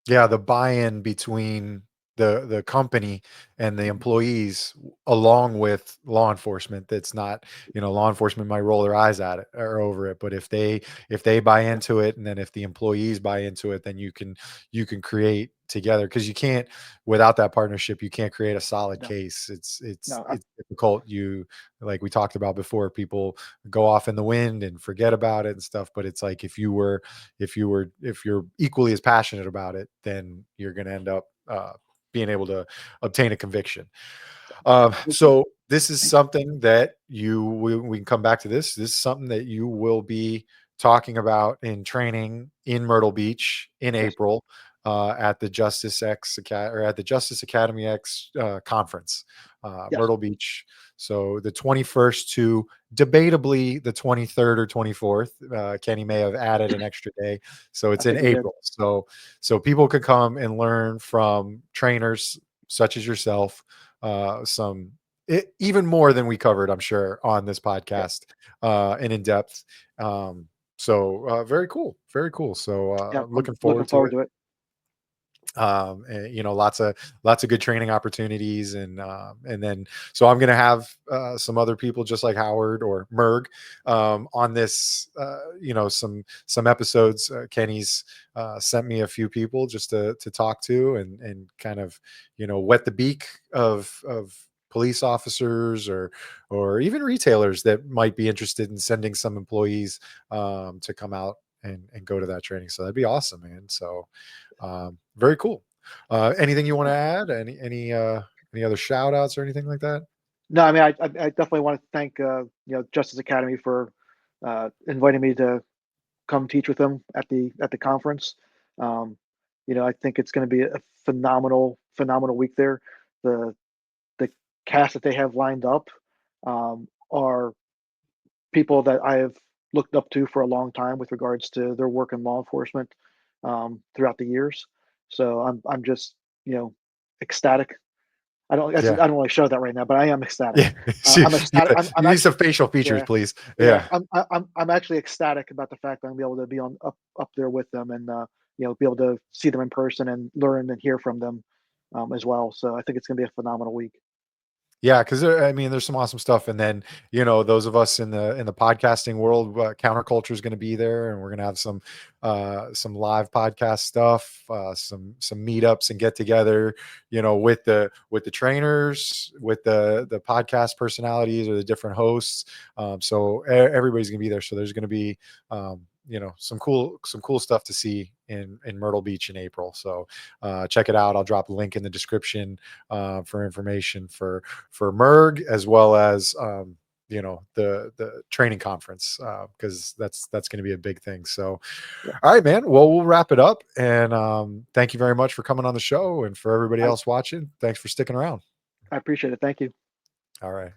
Yeah, the buy-in between the company and the employees along with law enforcement. That's not, law enforcement might roll their eyes at it or over it, but if they buy into it, and then if the employees buy into it, then you can create together, because you can't, without that partnership, you can't create a solid No, case. It's no, difficult. Like we talked about before, people go off in the wind and forget about it and stuff, but it's like if you're equally as passionate about it, then you're going to end up being able to obtain a conviction. So this is something that we can come back to this. This is something that you will be talking about in training in Myrtle Beach in yes, April at the Justice X or at the Justice Academy X conference, yes. Myrtle Beach. So the 21st to debatably the 23rd or 24th. Kenny may have added an extra day, so I it's in think he did. April. So people could come and learn from trainers such as yourself, even more than we covered, I'm sure, on this Yeah, podcast, and in depth. Very cool, very cool. So yeah. I'm looking looking forward to forward it. to it. And, lots of good training opportunities, and then so I'm going to have some other people just like Howard or Merg on this, some episodes. Kenny's sent me a few people just to talk to, and kind of wet the beak of police officers or even retailers that might be interested in sending some employees to come out and go to that training. So that'd be awesome, man. So very cool. Anything you want to add? Any other shout outs or anything like that? No, I mean, I definitely want to thank Justice Academy for inviting me to come teach with them at the conference. Um, I think it's going to be a phenomenal week there. The cast that they have lined up are people that I have looked up to for a long time with regards to their work in law enforcement throughout the years. So I'm just ecstatic. I Yeah. don't really show that right now, but I am ecstatic. Yeah. I'm ecstatic. I'm You need actually some facial features, yeah, please. yeah. Yeah. I'm actually ecstatic about the fact that I'm gonna be able to be on up there with them and be able to see them in person and learn and hear from them as well. So I think it's gonna be a phenomenal week. Yeah, because I mean, there's some awesome stuff, and then those of us in the podcasting world, counterculture is going to be there, and we're going to have some live podcast stuff, some meetups and get together, with the trainers, with the podcast personalities or the different hosts. So everybody's going to be there. So there's going to be some cool stuff to see in Myrtle Beach in April. So check it out. I'll drop a link in the description for information for Merg, as well as the training conference, because that's going to be a big thing. So Yeah, all right, man, well, we'll wrap it up, and thank you very much for coming on the show, and for everybody I, else watching, thanks for sticking around. I appreciate it. Thank you. All right.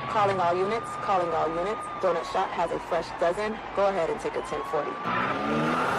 Calling all units. Calling all units. Donut shop has a fresh dozen. Go ahead and take a 1040.